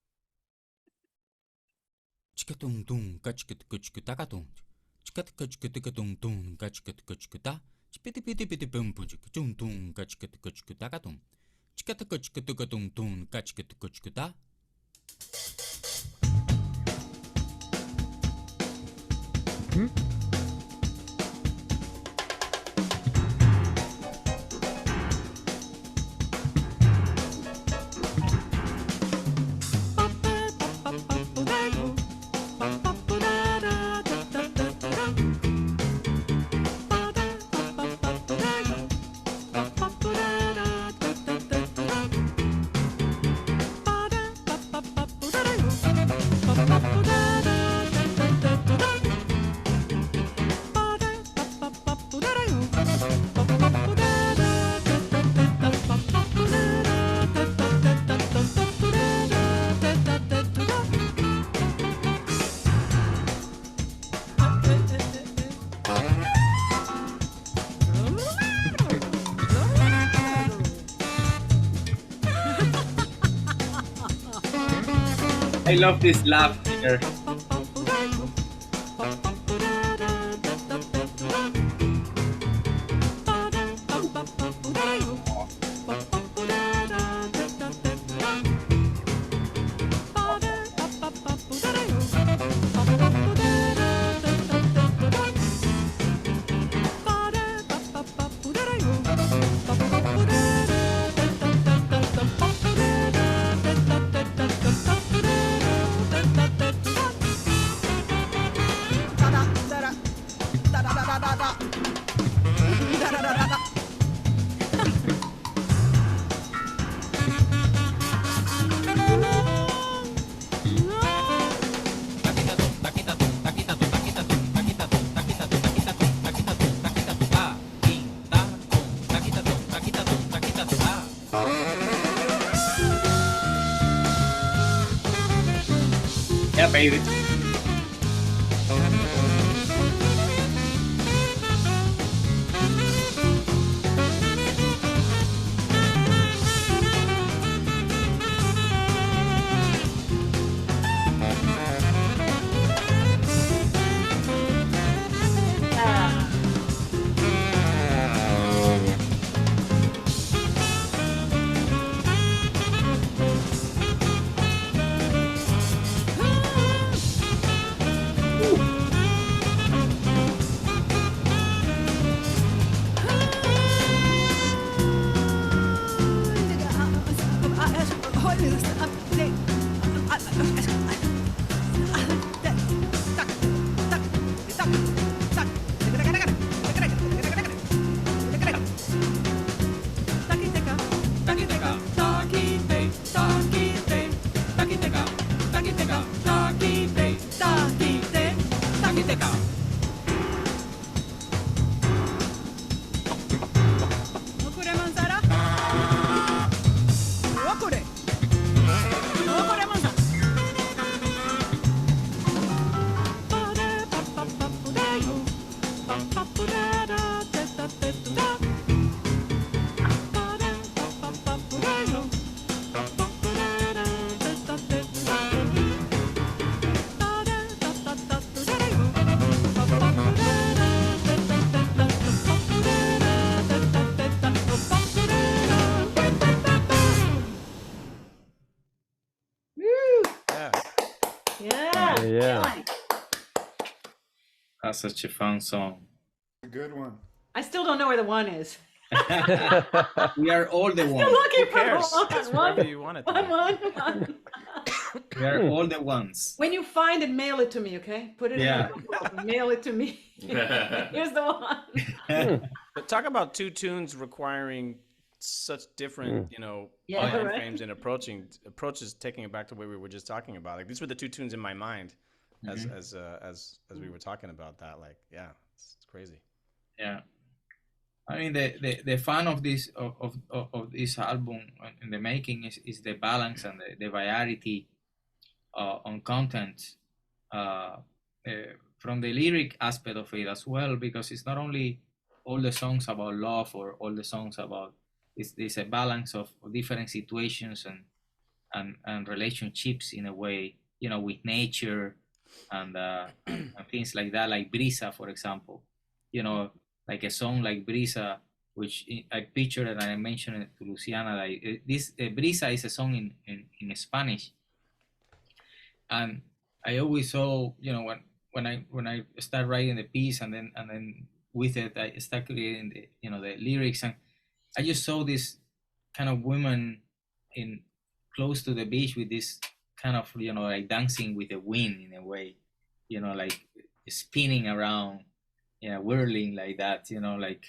I love this laugh here. Yeah, baby. Yeah. That's such a fun song. A good one. I still don't know where the one is. We are all the Still ones. looking Who for cares? the It's one. wherever you want it to One, be. one. We are all the ones. When you find it, mail it to me, okay? Put it Yeah. in the envelope, mail it to me. Here's the one. But talk about two tunes requiring such different, you know, Yeah, time right. frames and approaches. Taking it back to what we were just talking about, like these were the two tunes in my mind, as we were talking about that. Like, yeah, it's crazy. Yeah. I mean, the fun of this of this album in the making is the balance and the variety on content from the lyric aspect of it as well, because it's not only all the songs about love or all the songs about it's a balance of different situations and relationships in a way, you know, with nature and things like that, like Brisa, for example, you know, like a song like Brisa, which I pictured and I mentioned it to Luciana, like this Brisa is a song in Spanish. And I always saw, you know, when I start writing the piece and then with it I start creating the, you know, the lyrics, and I just saw this kind of woman in close to the beach with this kind of, you know, like dancing with the wind in a way, you know, like spinning around, you know, whirling like that, you know, like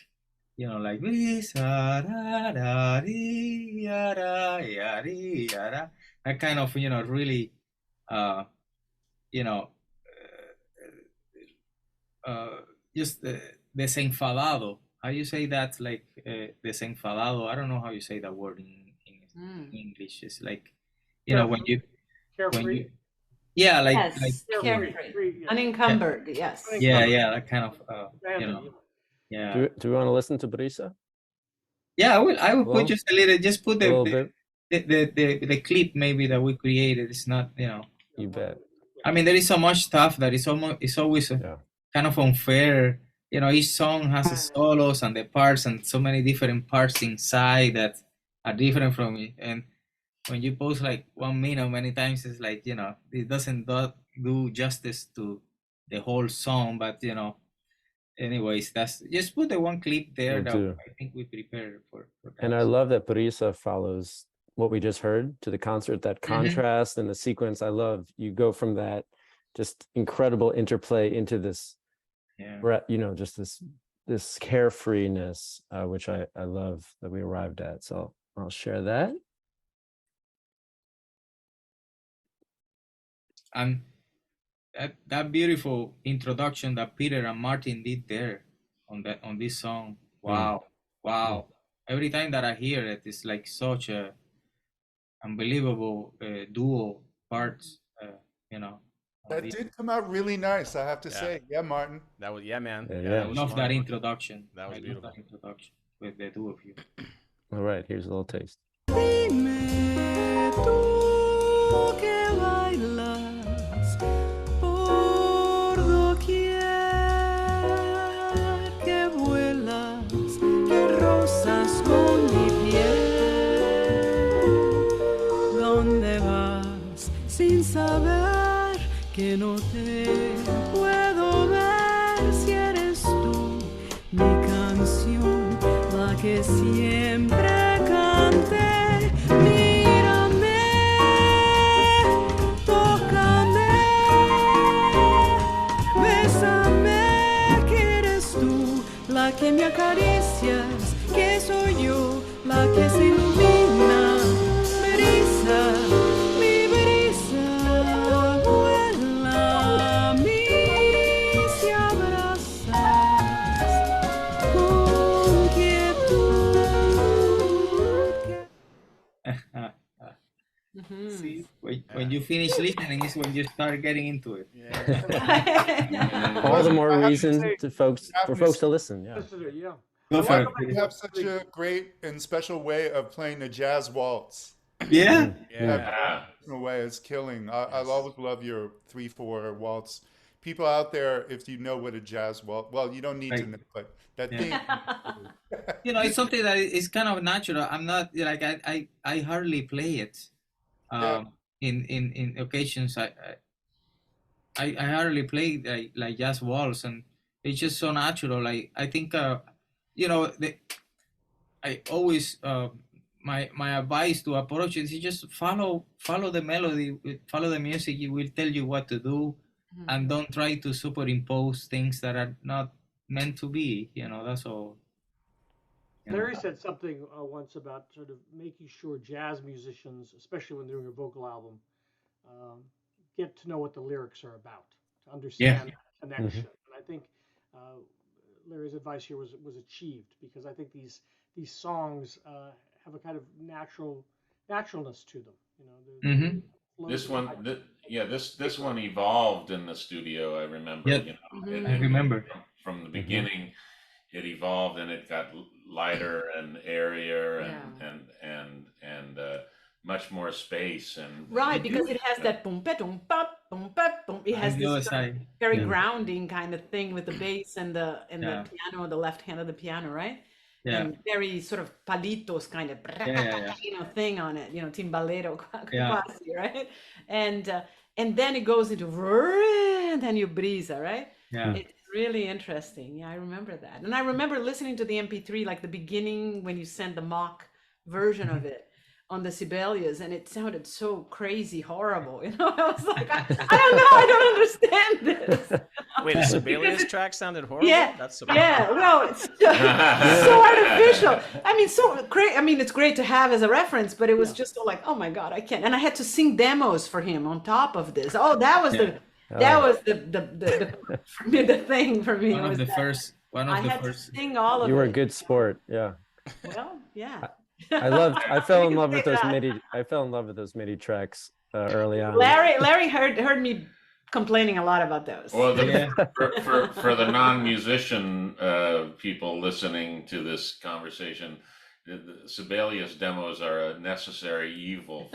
that kind of, you know, really you know, just desenfadado. How you say that? Like desenfadado. I don't know how you say that word in English. It's like, you know, when you Carefree. yeah, like Yes, like carefree, unencumbered. Yes. yeah, that kind of you know, Abandoned, yeah. Do we want to listen to Brisa? Yeah, I will Well, put just a little, just put A little bit. the clip maybe that we created. It's not, you know. You bet. I mean, there is so much stuff that it's always Yeah. kind of unfair. You know, each song has the solos and the parts and so many different parts inside that are different from it. And when you post like 1 minute, many times it's like, you know, it doesn't do justice to the whole song. But, you know, anyways, that's just put the one clip there Will that do. I think we prepared for that. And I love that Brisa follows what we just heard to the concert, that contrast and the sequence. I love you go from that just incredible interplay into this, you know, just this carefreeness, which I love that we arrived at. So I'll share that. And that beautiful introduction that Peter and Martin did there on this song. Wow. Every time that I hear it, it's like such a unbelievable duo parts, you know. That did come out really nice, I have to say. Yeah, Martin. That was, yeah, man. Yeah. I love that introduction. That was beautiful. That introduction with the two of you. All right, here's a little taste. Dime tú que bailas por doquier, que vuelas, que rozas con mi piel. ¿Dónde vas sin saber que no te puedo ver? Si eres tú mi canción, la que siempre canté. Mírame, tócame, bésame, que eres tú la que me acaricias, que soy yo la que se ilumina. Brisa, mi brisa, vuela a mí si abrazas con quietud. See, when you finish listening is when you start getting into it. All the more I have to reason say, for folks to listen. Yeah. Yeah. Go for it. You have such a great and special way of playing a jazz waltz. Yeah. Yeah. In a way, it's killing. I'll always love your 3/4 waltz. People out there, if you know what a jazz waltz, well, you don't need to know, but that thing. You know, it's something that is kind of natural. I'm not like I hardly play it. In occasions, I hardly play like jazz waltz, and it's just so natural. I think I always my advice to approach it is just follow the melody, follow the music. It will tell you what to do, and don't try to superimpose things that are not meant to be. That's all. Larry said something once about sort of making sure jazz musicians, especially when they're doing a vocal album, get to know what the lyrics are about, to understand that connection. And I think Larry's advice here was achieved, because I think these songs have a kind of naturalness to them. This one, this one evolved in the studio. I remember. Yep. I remember from the beginning. It evolved and it got lighter and airier and much more space and right, because it has that boom boom boom boom. It has this very grounding kind of thing with the bass and the piano, the left hand of the piano, right? Yeah. And very sort of palitos kind of thing on it, timbalero quasi, right? And then it goes into and then you brisa, right? Yeah. It's really interesting. Yeah, I remember that. And I remember listening to the MP3, like the beginning when you sent the mock version of it on the Sibelius, and it sounded so crazy horrible. I was like, I don't know, I don't understand this. Wait, the Sibelius track sounded horrible? Yeah, That's well, it's so artificial. I mean, so great. I mean, it's great to have as a reference, but it was just so like, oh my God, I can't. And I had to sing demos for him on top of this. Oh, that was that was the thing for me. One of the first. I had to sing all of it. You were a good sport, yeah. Well, yeah. I fell in love with those MIDI. I fell in love with those MIDI tracks early on. Larry heard me complaining a lot about those. Well, for the non-musician people listening to this conversation, the Sibelius demos are a necessary evil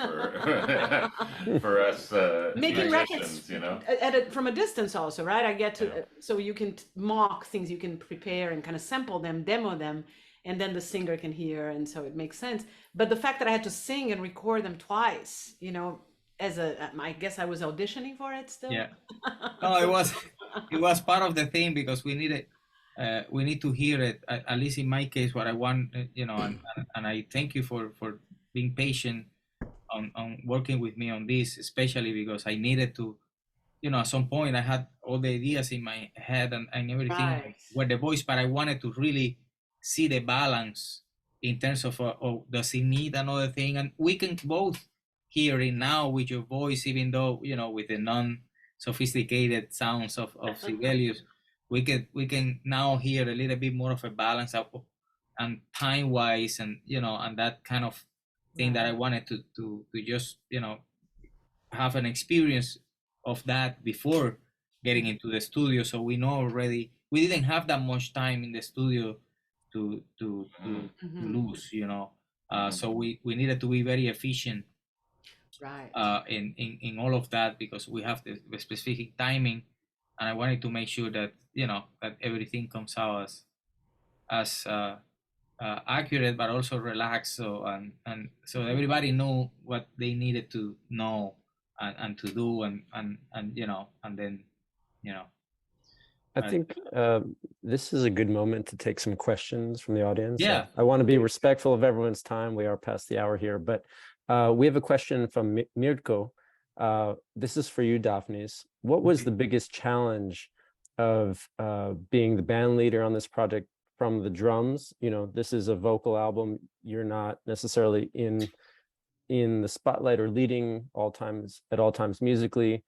for us making musicians, records from a distance also, right? I get to so you can mock things, you can prepare and kind of sample them, demo them, and then the singer can hear, and so it makes sense. But the fact that I had to sing and record them twice, as I guess I was auditioning for it still. Yeah. No, it was part of the thing, because we need to hear it, at least in my case, what I want, and I thank you for being patient on working with me on this, especially because I needed to, at some point I had all the ideas in my head and everything were the voice, but I wanted to really see the balance in terms of does he need another thing, and we can both hear it now with your voice, even though with the non-sophisticated sounds of Sibelius, we can now hear a little bit more of a balance and time wise, and and that kind of thing that I wanted to just have an experience of that before getting into the studio, so we know already we didn't have that much time in the studio to lose, so we needed to be very efficient, right, in all of that, because we have the specific timing, and I wanted to make sure that that everything comes out as accurate, but also relaxed, so and so everybody know what they needed to know and to do, and then I think this is a good moment to take some questions from the audience. Yeah. I want to be respectful of everyone's time. We are past the hour here, but we have a question from Mirko. This is for you, Dafnis. What was the biggest challenge of being the band leader on this project from the drums? This is a vocal album. You're not necessarily in the spotlight or leading at all times musically.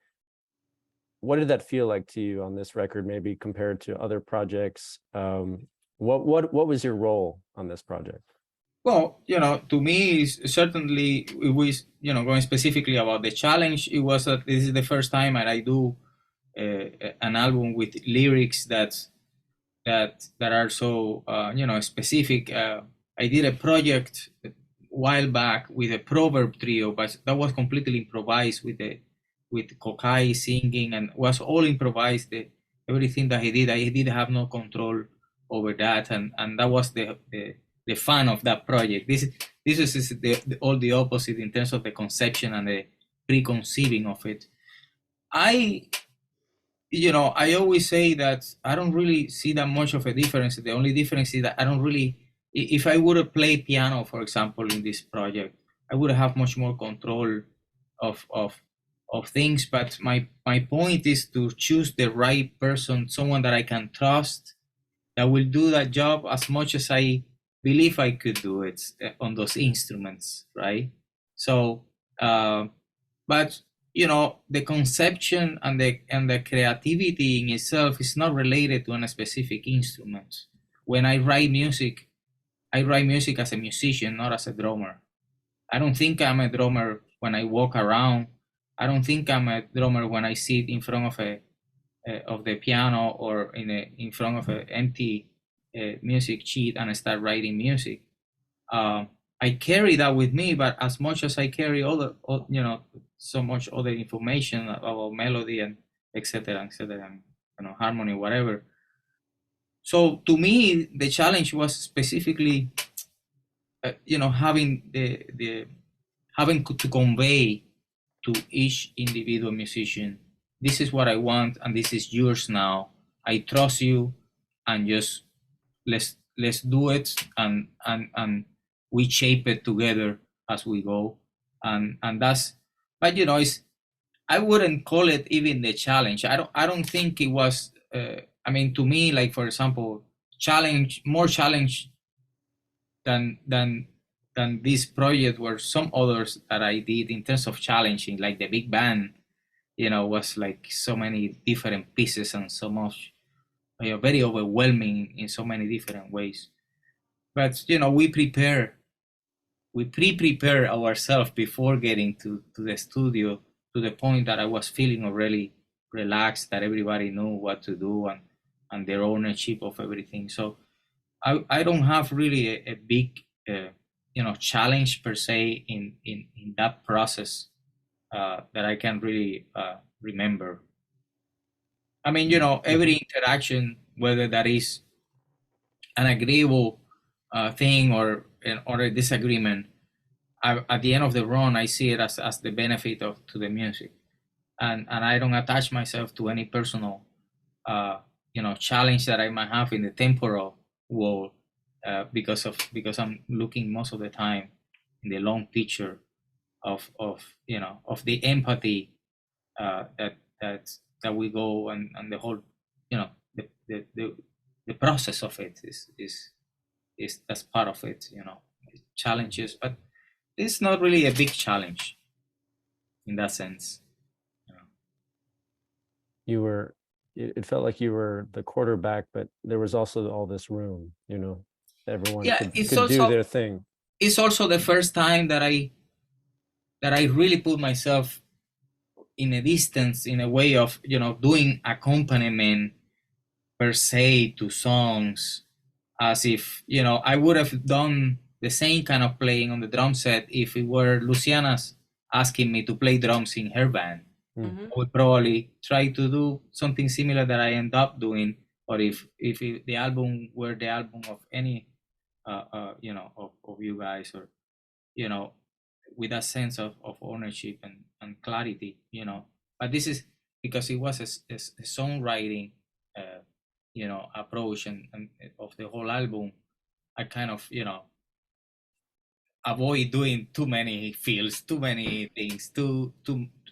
What did that feel like to you on this record, maybe compared to other projects? What was your role on this project? Well, to me, certainly it was, going specifically about the challenge. It was that this is the first time that I do an album with lyrics that are so, specific. I did a project a while back with a proverb trio, but that was completely improvised with Kokai singing, and was all improvised. Everything that he did have no control over that, and that was the fun of that project. This is all the opposite in terms of the conception and the preconceiving of it. I you know, I always say that I don't really see that much of a difference. The only difference is that I don't really, if I would have played piano, for example, in this project, I would have much more control of things. But my point is to choose the right person, someone that I can trust, that will do that job as much as I believe I could do it on those instruments, right? So, but you know, the conception and the creativity in itself is not related to a specific instrument. When I write music as a musician, not as a drummer. I don't think I'm a drummer when I walk around. I don't think I'm a drummer when I sit in front of the piano or in front of an empty music sheet and I start writing music. I carry that with me, but as much as I carry you know, so much other information about melody and etc., and you know, harmony, whatever. So to me, the challenge was specifically, you know, having having to convey to each individual musician, this is what I want, and this is yours now. I trust you, and just let's do it, and we shape it together as we go, and that's. But you know, I wouldn't call it even the challenge. I don't think it was. I mean, to me, like for example, more challenge than this project were some others that I did in terms of challenging, like the big band, you know, was like so many different pieces and so much, you know, very overwhelming in so many different ways. But you know, we pre-prepare ourselves before getting to the studio, to the point that I was feeling already relaxed, that everybody knew what to do and their ownership of everything. So I don't have really a big you know, challenge per se in that process that I can really remember. I mean, you know, every interaction, whether that is an agreeable thing or a disagreement, at the end of the run, I see it as the benefit to the music, and I don't attach myself to any personal you know, challenge that I might have in the temporal world, because I'm looking most of the time in the long picture of you know, of the empathy that we go, and the whole, you know, the process of it is that's part of it, you know, challenges, but it's not really a big challenge in that sense. You were, it felt like you were the quarterback, but there was also all this room, you know, everyone Yeah, could it's do their thing. It's also the first time that I really put myself in a distance, in a way of, you know, doing accompaniment per se to songs, as if, you know, I would have done the same kind of playing on the drum set if it were Luciana's asking me to play drums in her band. Mhm. I would probably try to do something similar that I end up doing, or if the album were the album of any you know, of you guys, or you know, with that sense of ownership and clarity, you know. But this is because it was a songwriting you know, approach and of the whole album. I kind of, you know, avoid doing too many feels, too many things, too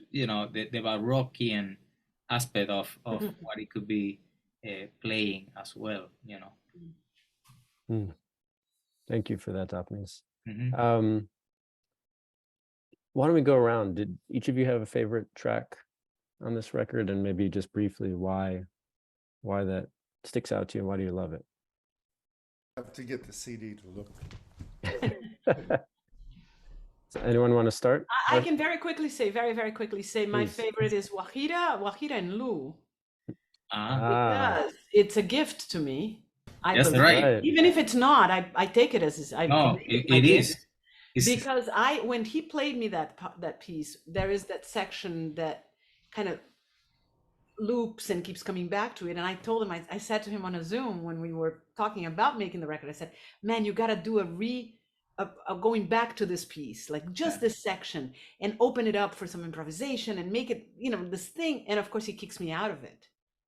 you know, the Barockian aspect of what it could be playing as well, you know. Thank you for that, Dafnis. Mhm. Why don't we go around? Did each of you have a favorite track on this record, and maybe just briefly why that sticks out to you and why do you love it? I have to get the CD to look. So anyone want to start? I can very quickly say, very quickly say, my Please. favorite is Wajira and Lu. Ah, Because it's a gift to me. I That's believe. right. Even if it's not, I take it as I No, make it it my gift. is. It's, Because when he played me that piece, there is that section that kind of loops and keeps coming back to it. And I told him, I said to him on a Zoom when we were talking about making the record, I said, man, you got to do a going back to this piece, like just this section, and open it up for some improvisation and make it, you know, this thing. And of course he kicks me out of it.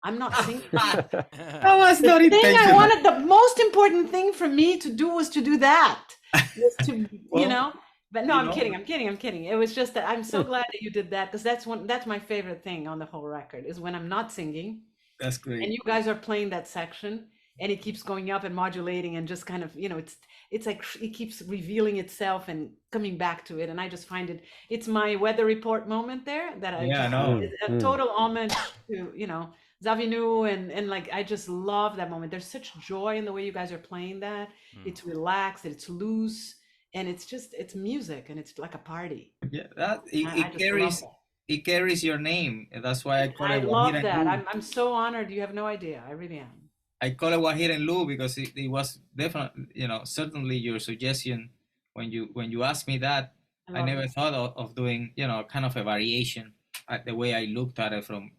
I'm not singing. That was not The thing I intentional. wanted, the most important thing for me to do was to do that. Was to, Well, But no, you I'm know. kidding. I'm kidding. I'm kidding. It was just that I'm so glad that you did that because that's my favorite thing on the whole record is when I'm not singing That's and great. you guys are playing that section and it keeps going up and modulating and just kind of, it's like it keeps revealing itself and coming back to it. And I just find it's my weather report moment there that I Yeah, just, no. it's a total homage to, Zavinu and like, I just love that moment. There's such joy in the way you guys are playing that. It's relaxed, it's loose, and it's music and it's like a party. Yeah, I it just carries love it carries your name. That's why I that. call I it love Wahir and that. Lu. I'm so honored. You have no idea. I really am. I call it Wahir and Lu because it was definitely, certainly your suggestion when you asked me that. I love never it. thought of doing, kind of a variation at the way I looked at it from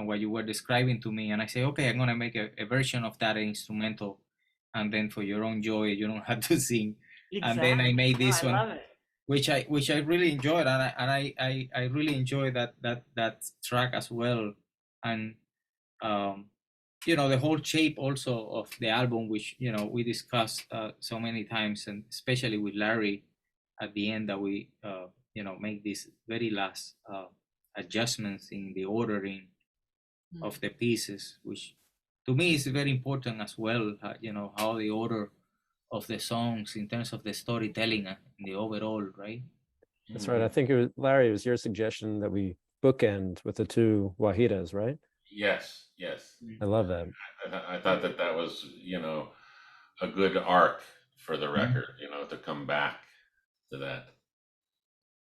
what you were describing to me. And I say, okay, I'm gonna make a version of that instrumental, and then for your own joy, you don't have to sing. And then I made No, this I one, love it. which I really enjoyed, and I really enjoy that track as well, and the whole shape also of the album, which we discussed so many times, and especially with Larry at the end that we make these very last adjustments in the ordering of the pieces, which to me is very important as well. How the order of the songs in terms of the storytelling and the overall, right? That's right. I think it was Larry. It was your suggestion that we bookend with the two wahidas, right? Yes, yes. I love that. I thought that was, a good arc for the record, to come back to that.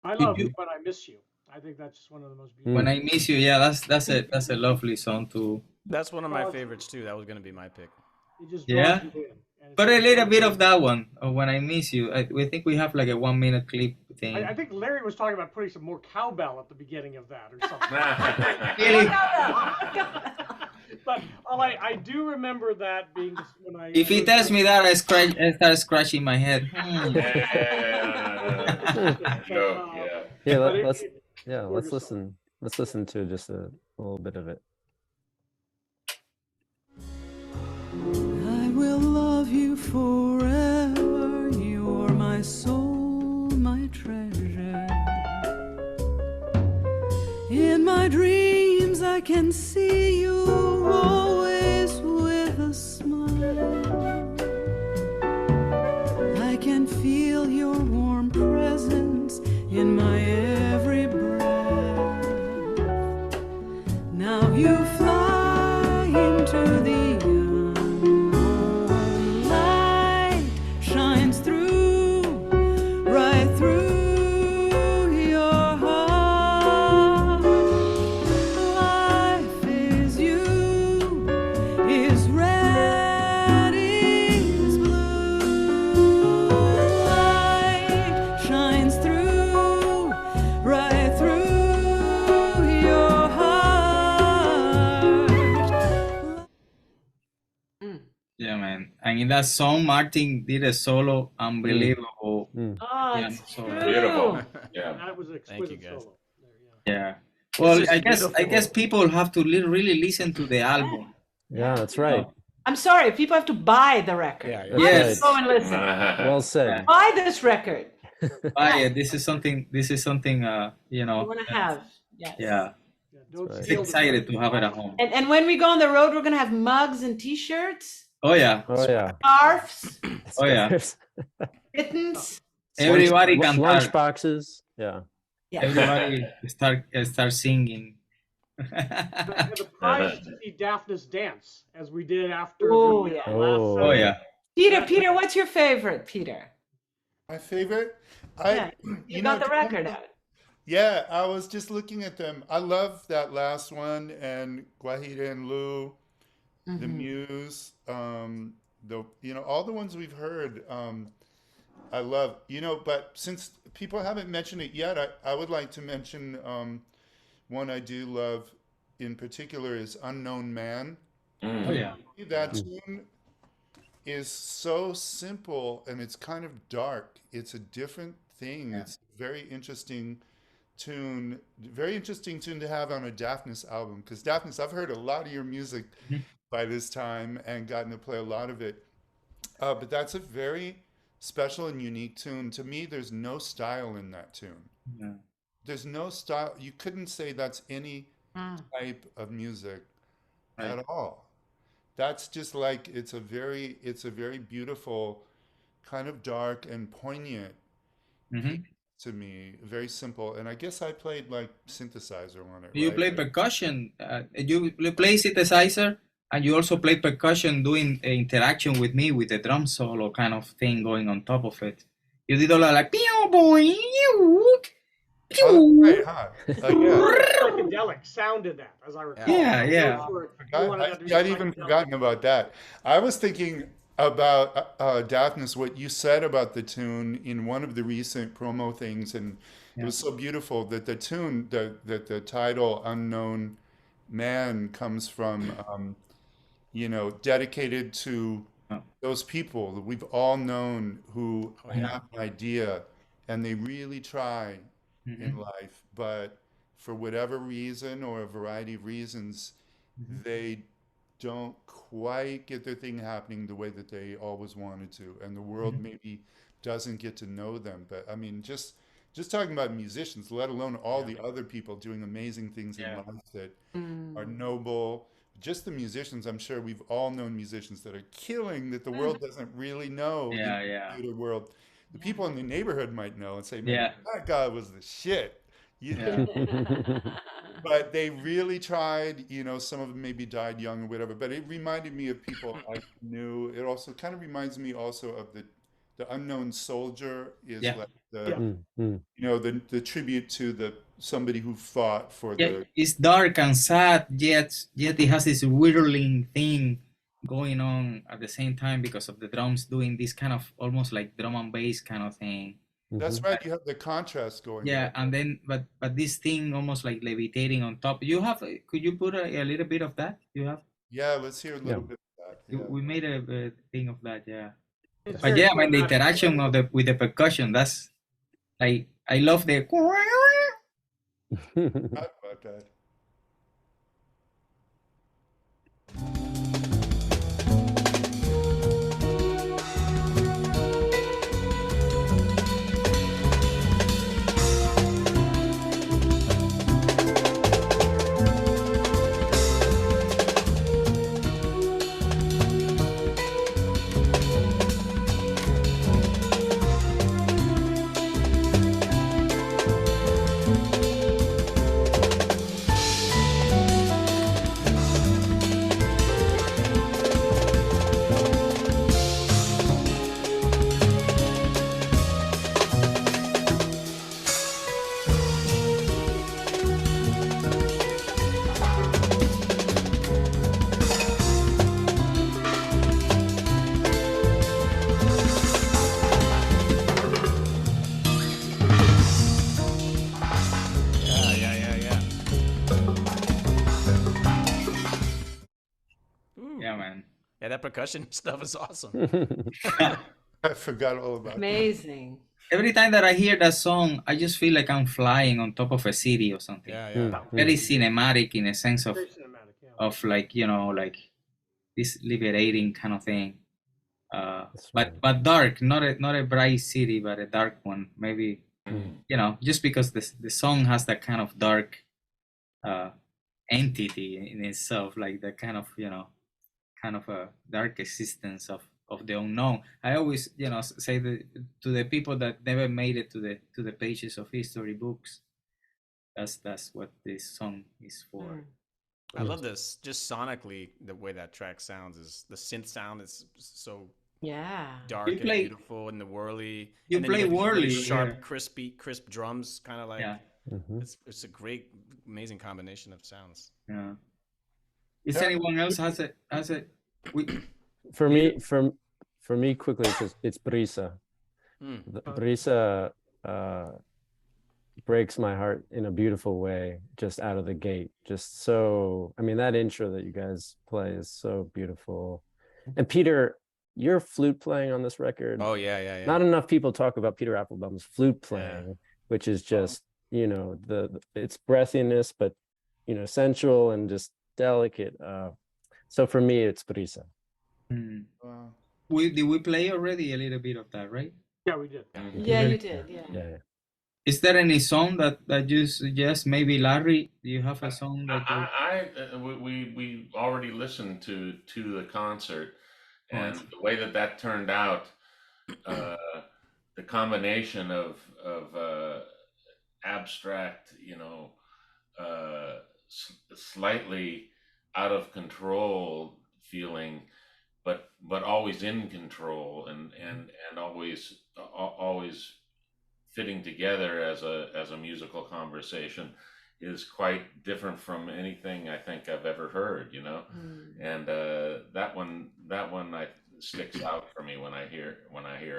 I love When I Miss You. I think that's just one of the most beautiful. When I Miss You, yeah, that's a lovely song too. That's one of my favorites too. That was going to be my pick. It just Yeah? draws you in. And But it's a little bit of that one, When I Miss You. We think we have like a 1 minute clip thing. I think Larry was talking about putting some more cowbell at the beginning of that or something. Really? But I do remember that being just when I. If he tells me that, I start scratching my head. Joke, Yeah, But let's gorgeous listen. Let's listen to just a little bit of it. I will love you forever. You're my soul, my treasure. In my dreams, I can see you always with a smile. I can feel your warm presence in my every breath. Now you fly into the Yeah, man. And in that song, Martin did a solo, unbelievable. Oh, Yeah, it's so true. Beautiful. Yeah. That was an exquisite guys. solo. Yeah. Well, just I guess beautiful. people have to really listen to the album. Yeah, that's right. I'm sorry, people have to buy the record. Yeah, Not Yes. just go and listen. Well said. Buy this record. This is something, You want to have. Yes. yeah. Don't right. steal the Excited to money. have it at home. And when we go on the road, we're gonna have mugs and T-shirts, Oh, yeah. Oh yeah. scarves, Oh, yeah. mittens. Everybody can lunch boxes. Yeah. Yeah. Everybody start singing. And the prize is to see Dafnis dance as we did after Oh, the yeah. last Oh. Oh, set. yeah. Peter, what's your favorite, Peter? My favorite? Yeah, you got the record out. Yeah, I was just looking at them. I love that last one and Guajira and Lou, the Muse, all the ones we've heard. I love, but since people haven't mentioned it yet, I would like to mention one I do love in particular is Unknown Man. Oh, yeah. That tune is so simple and it's kind of dark. It's a different thing. It's very interesting tune, very interesting tune to have on a Dafnis album. Because Dafnis, I've heard a lot of your music by this time and gotten to play a lot of it. But that's a very special and unique tune. To me, there's no style in that tune. Yeah. There's no style. You couldn't say that's any type of music Right. at all. That's just like it's a very beautiful, kind of dark and poignant Mhm. to me. Very simple. And I guess I played like synthesizer on it, You right? play percussion. You play synthesizer, and you also play percussion, doing interaction with me with the drum solo kind of thing going on top of it. You did all that like pew boy, Oh, that's right, huh? Yeah. Psychedelic sound in that, as I recall. Yeah, yeah. Notes were- you wanted that to be I'd even psychedelic. forgotten about that. I was thinking about Dafnis, what you said about the tune in one of the recent promo things, and it was so beautiful that the tune, that the title "Unknown Man" comes from, dedicated to those people that we've all known who have an idea and they really try in life, but for whatever reason or a variety of reasons, they don't quite get their thing happening the way that they always wanted to, and the world maybe doesn't get to know them. But I mean, just talking about musicians, let alone all the other people doing amazing things in life that are noble. Just the musicians, I'm sure we've all known musicians that are killing that the world doesn't really know in the computer world. The people in the neighborhood might know and say, man, that guy was the shit. You know? But they really tried, some of them maybe died young or whatever, but it reminded me of people I knew. It also kind of reminds me also of the Unknown Soldier is like the tribute to somebody who fought for the. It's dark and sad, yet it has this whirling thing going on at the same time because of the drums doing this kind of almost like drum and bass kind of thing. That's right. You have the contrast going. Yeah, and then but this thing almost like levitating on top. You have? Could you put a little bit of that? You have? Yeah, let's hear a little bit of that. Yeah. We made a thing of that. Yeah. It's But very yeah, I mean the cinematic. interaction of with the percussion. That's I love the. Talk about that. Yeah, man. Yeah, that percussion stuff is awesome. I forgot all about that. Amazing. Every time that I hear that song, I just feel like I'm flying on top of a city or something. Yeah. Very cinematic in a sense of Very cinematic, yeah. of like like this liberating kind of thing. But dark, not a bright city, but a dark one. Maybe just because the song has that kind of dark entity in itself, like that kind of kind of a dark existence of the unknown. I always say to the people that never made it to the pages of history books, that's what this song is for. I love this. Just sonically, the way that track sounds is the synth sound is so dark and beautiful, and the whirly. You and then play get these really whirly, sharp, crisp drums, kind of like it's a great, amazing combination of sounds. Yeah. Is anyone else has it? For me, quickly, it's Brisa. Brisa breaks my heart in a beautiful way, just out of the gate. Just so, I mean, that intro that you guys play is so beautiful. And Peter, your flute playing on this record. Oh yeah. Not enough people talk about Peter Apfelbaum's flute playing, which is just you know, its breathiness, but, you know, sensual and just delicate. So for me, it's Brisa. Wow. Did we play already a little bit of that, right? Yeah, we did. Yeah, you did. Yeah. Yeah. Is there any song that you suggest? Maybe Larry, do you have a song that you... We already listened to the concert, Oh, I and see. the way that turned out, the combination of abstract, you know, slightly out of control feeling, but always in control, and always fitting together as a musical conversation is quite different from anything I think I've ever heard, you know. And that one sticks out for me when I hear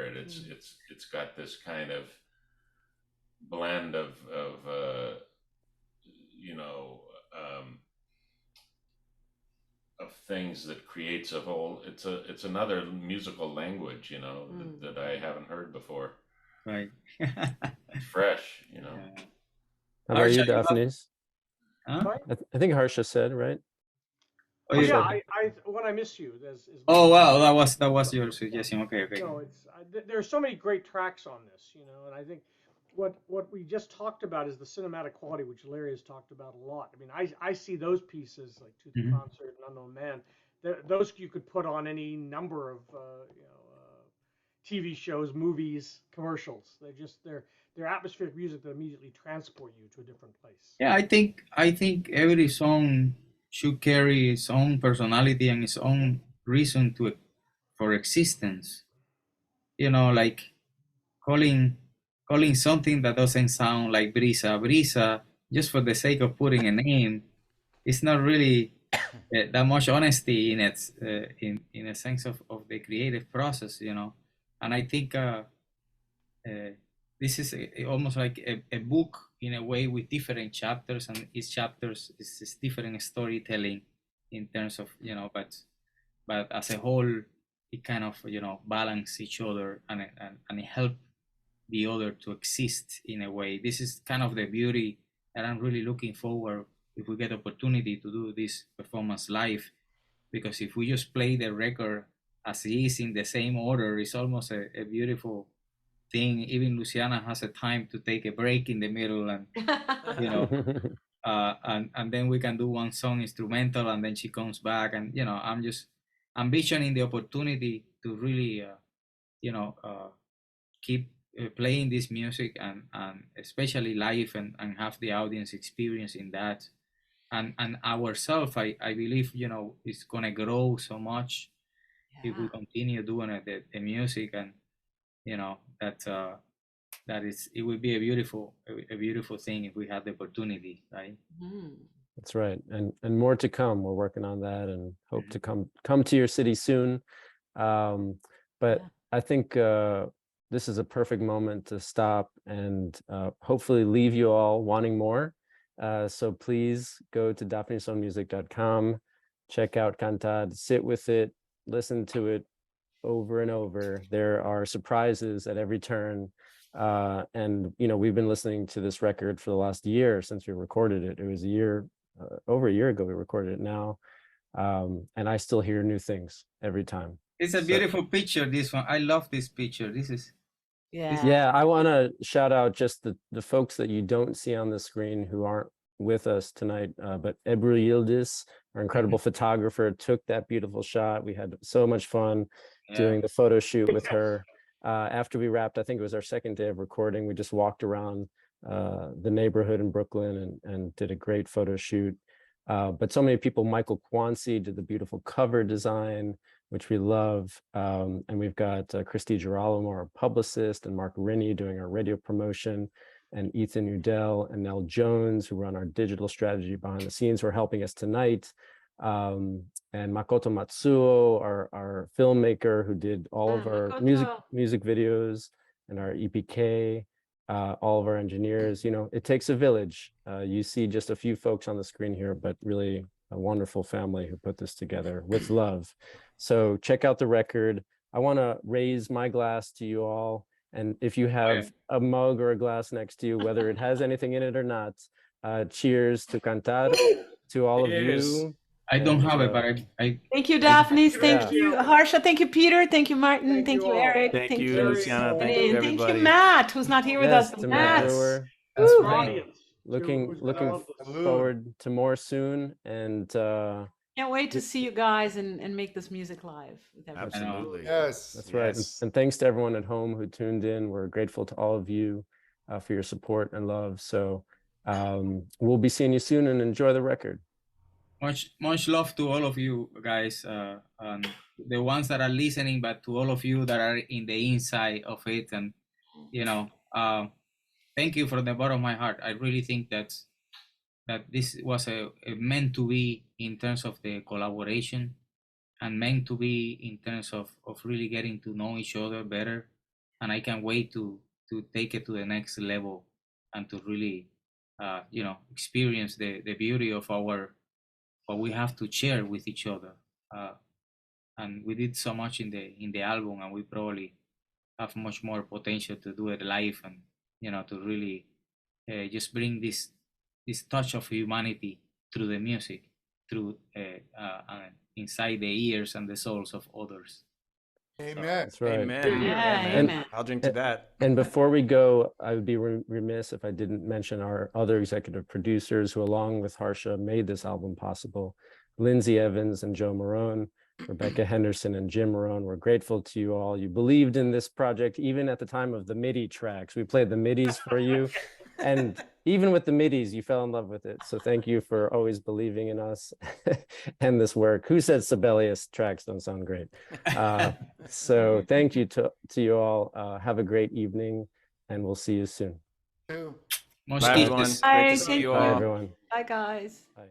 it. It's got this kind of blend of you know, of things that creates a whole, it's another musical language, you know, that I haven't heard before. Right. It's fresh, you know. Yeah. How about you, Harsha, you have- Dafnis? Huh? I think Harsha said, right? Oh, Oh, you yeah, said- When I Miss You. Is Oh, wow, that was your suggestion. Okay, okay. No, there's so many great tracks on this, you know, and I think what we just talked about is the cinematic quality, which Larry has talked about a lot. I mean, I see those pieces like To the Mhm. Concert and Unknown Man. Those you could put on any number of TV shows, movies, commercials. They're atmospheric music that immediately transport you to a different place. Yeah, I think every song should carry its own personality and its own reason for existence. You know, like calling something that doesn't sound like brisa just for the sake of putting a name. It's not really that much honesty in its in a sense of the creative process, you know. And I think this is almost like a book in a way with different chapters, and each chapters is different storytelling in terms of, you know, but as a whole it kind of, you know, balance each other and it help the other to exist in a way. This is kind of the beauty that I'm really looking forward if we get opportunity to do this performance live, because if we just play the record as it is in the same order, it's almost a beautiful thing. Even Luciana has a time to take a break in the middle, and you know, and then we can do one song instrumental, and then she comes back, and you know, I'm just envisioning the opportunity to really, you know, keep playing this music and especially live, and have the audience experience in that, and ourselves. I believe, you know, it's gonna grow so much if we continue doing the music, and you know that it would be a beautiful thing if we had the opportunity, right? That's right, and more to come. We're working on that, and hope to come to your city soon. But I think this is a perfect moment to stop and hopefully leave you all wanting more. So please go to dafnisonmusic.com, check out Cantar, sit with it, listen to it over and over. There are surprises at every turn. And, you know, we've been listening to this record for the last year since we recorded it. It was a year, over a year ago we recorded it now. And I still hear new things every time. It's a beautiful picture, this one. I love this picture. This is... Yeah, I want to shout out just the folks that you don't see on the screen who aren't with us tonight, but Ebru Yildiz, our incredible photographer, took that beautiful shot. We had so much fun doing the photo shoot with her. After we wrapped, I think it was our second day of recording, we just walked around the neighborhood in Brooklyn and did a great photo shoot. But so many people, Michael Quancy did the beautiful cover design, which we love. And we've got Christy Girolamo, our publicist, and Mark Rennie doing our radio promotion, and Ethan Udell and Nell Jones, who run our digital strategy behind the scenes, who are helping us tonight. And Makoto Matsuo, our filmmaker, who did all of our music videos and our EPK, all of our engineers. You know, it takes a village. You see just a few folks on the screen here, but really a wonderful family who put this together with love. So check out the record. I want to raise my glass to you all And if you have a mug or a glass next to you, whether it has anything in it or not, cheers to Cantar, to all of you. I don't And, have it, but I Thank you, Dafnis. Thank Yeah. you, Harsha. Thank you, Peter. Thank you, Martin. Thank Thank you you, all. Eric. Thank you, Very Luciana. cool. Thank you, And thank you, everybody. Matt, who's not here with yes, us. to Matt Matt. Brewer. that's Woo. great. Audience. Looking forward to more soon, and Can't wait to see you guys and make this music live with everybody. Absolutely. Yes. that's right. Yes. And thanks to everyone at home who tuned in. We're grateful to all of you for your support and love. So we'll be seeing you soon, and enjoy the record. Much love to all of you guys, and the ones that are listening, but to all of you that are in the inside of it. And thank you from the bottom of my heart. I really think that this was a meant to be in terms of the collaboration, and meant to be in terms of really getting to know each other better. And I can't wait to take it to the next level, and to really experience the beauty of what we have to share with each other. And we did so much in the album, and we probably have much more potential to do it live, and to really just bring this touch of humanity through the music, through inside the ears and the souls of others. Amen. That's right. Amen. Yeah, man. amen. I'll drink to that. And before we go, I would be remiss if I didn't mention our other executive producers who, along with Harsha, made this album possible. Lindsay Evans and Joe Morone, Rebecca Henderson and Jim Morone. We're grateful to you all. You believed in this project, even at the time of the MIDI tracks. We played the MIDIs for you. And even with the MIDIs, you fell in love with it. So thank you for always believing in us and this work. Who said Sibelius tracks don't sound great? So thank you to you all. Have a great evening, and we'll see you soon. Much Bye, everyone. kisses. Great Bye. to see you Bye, all. everyone. Bye, guys. Bye.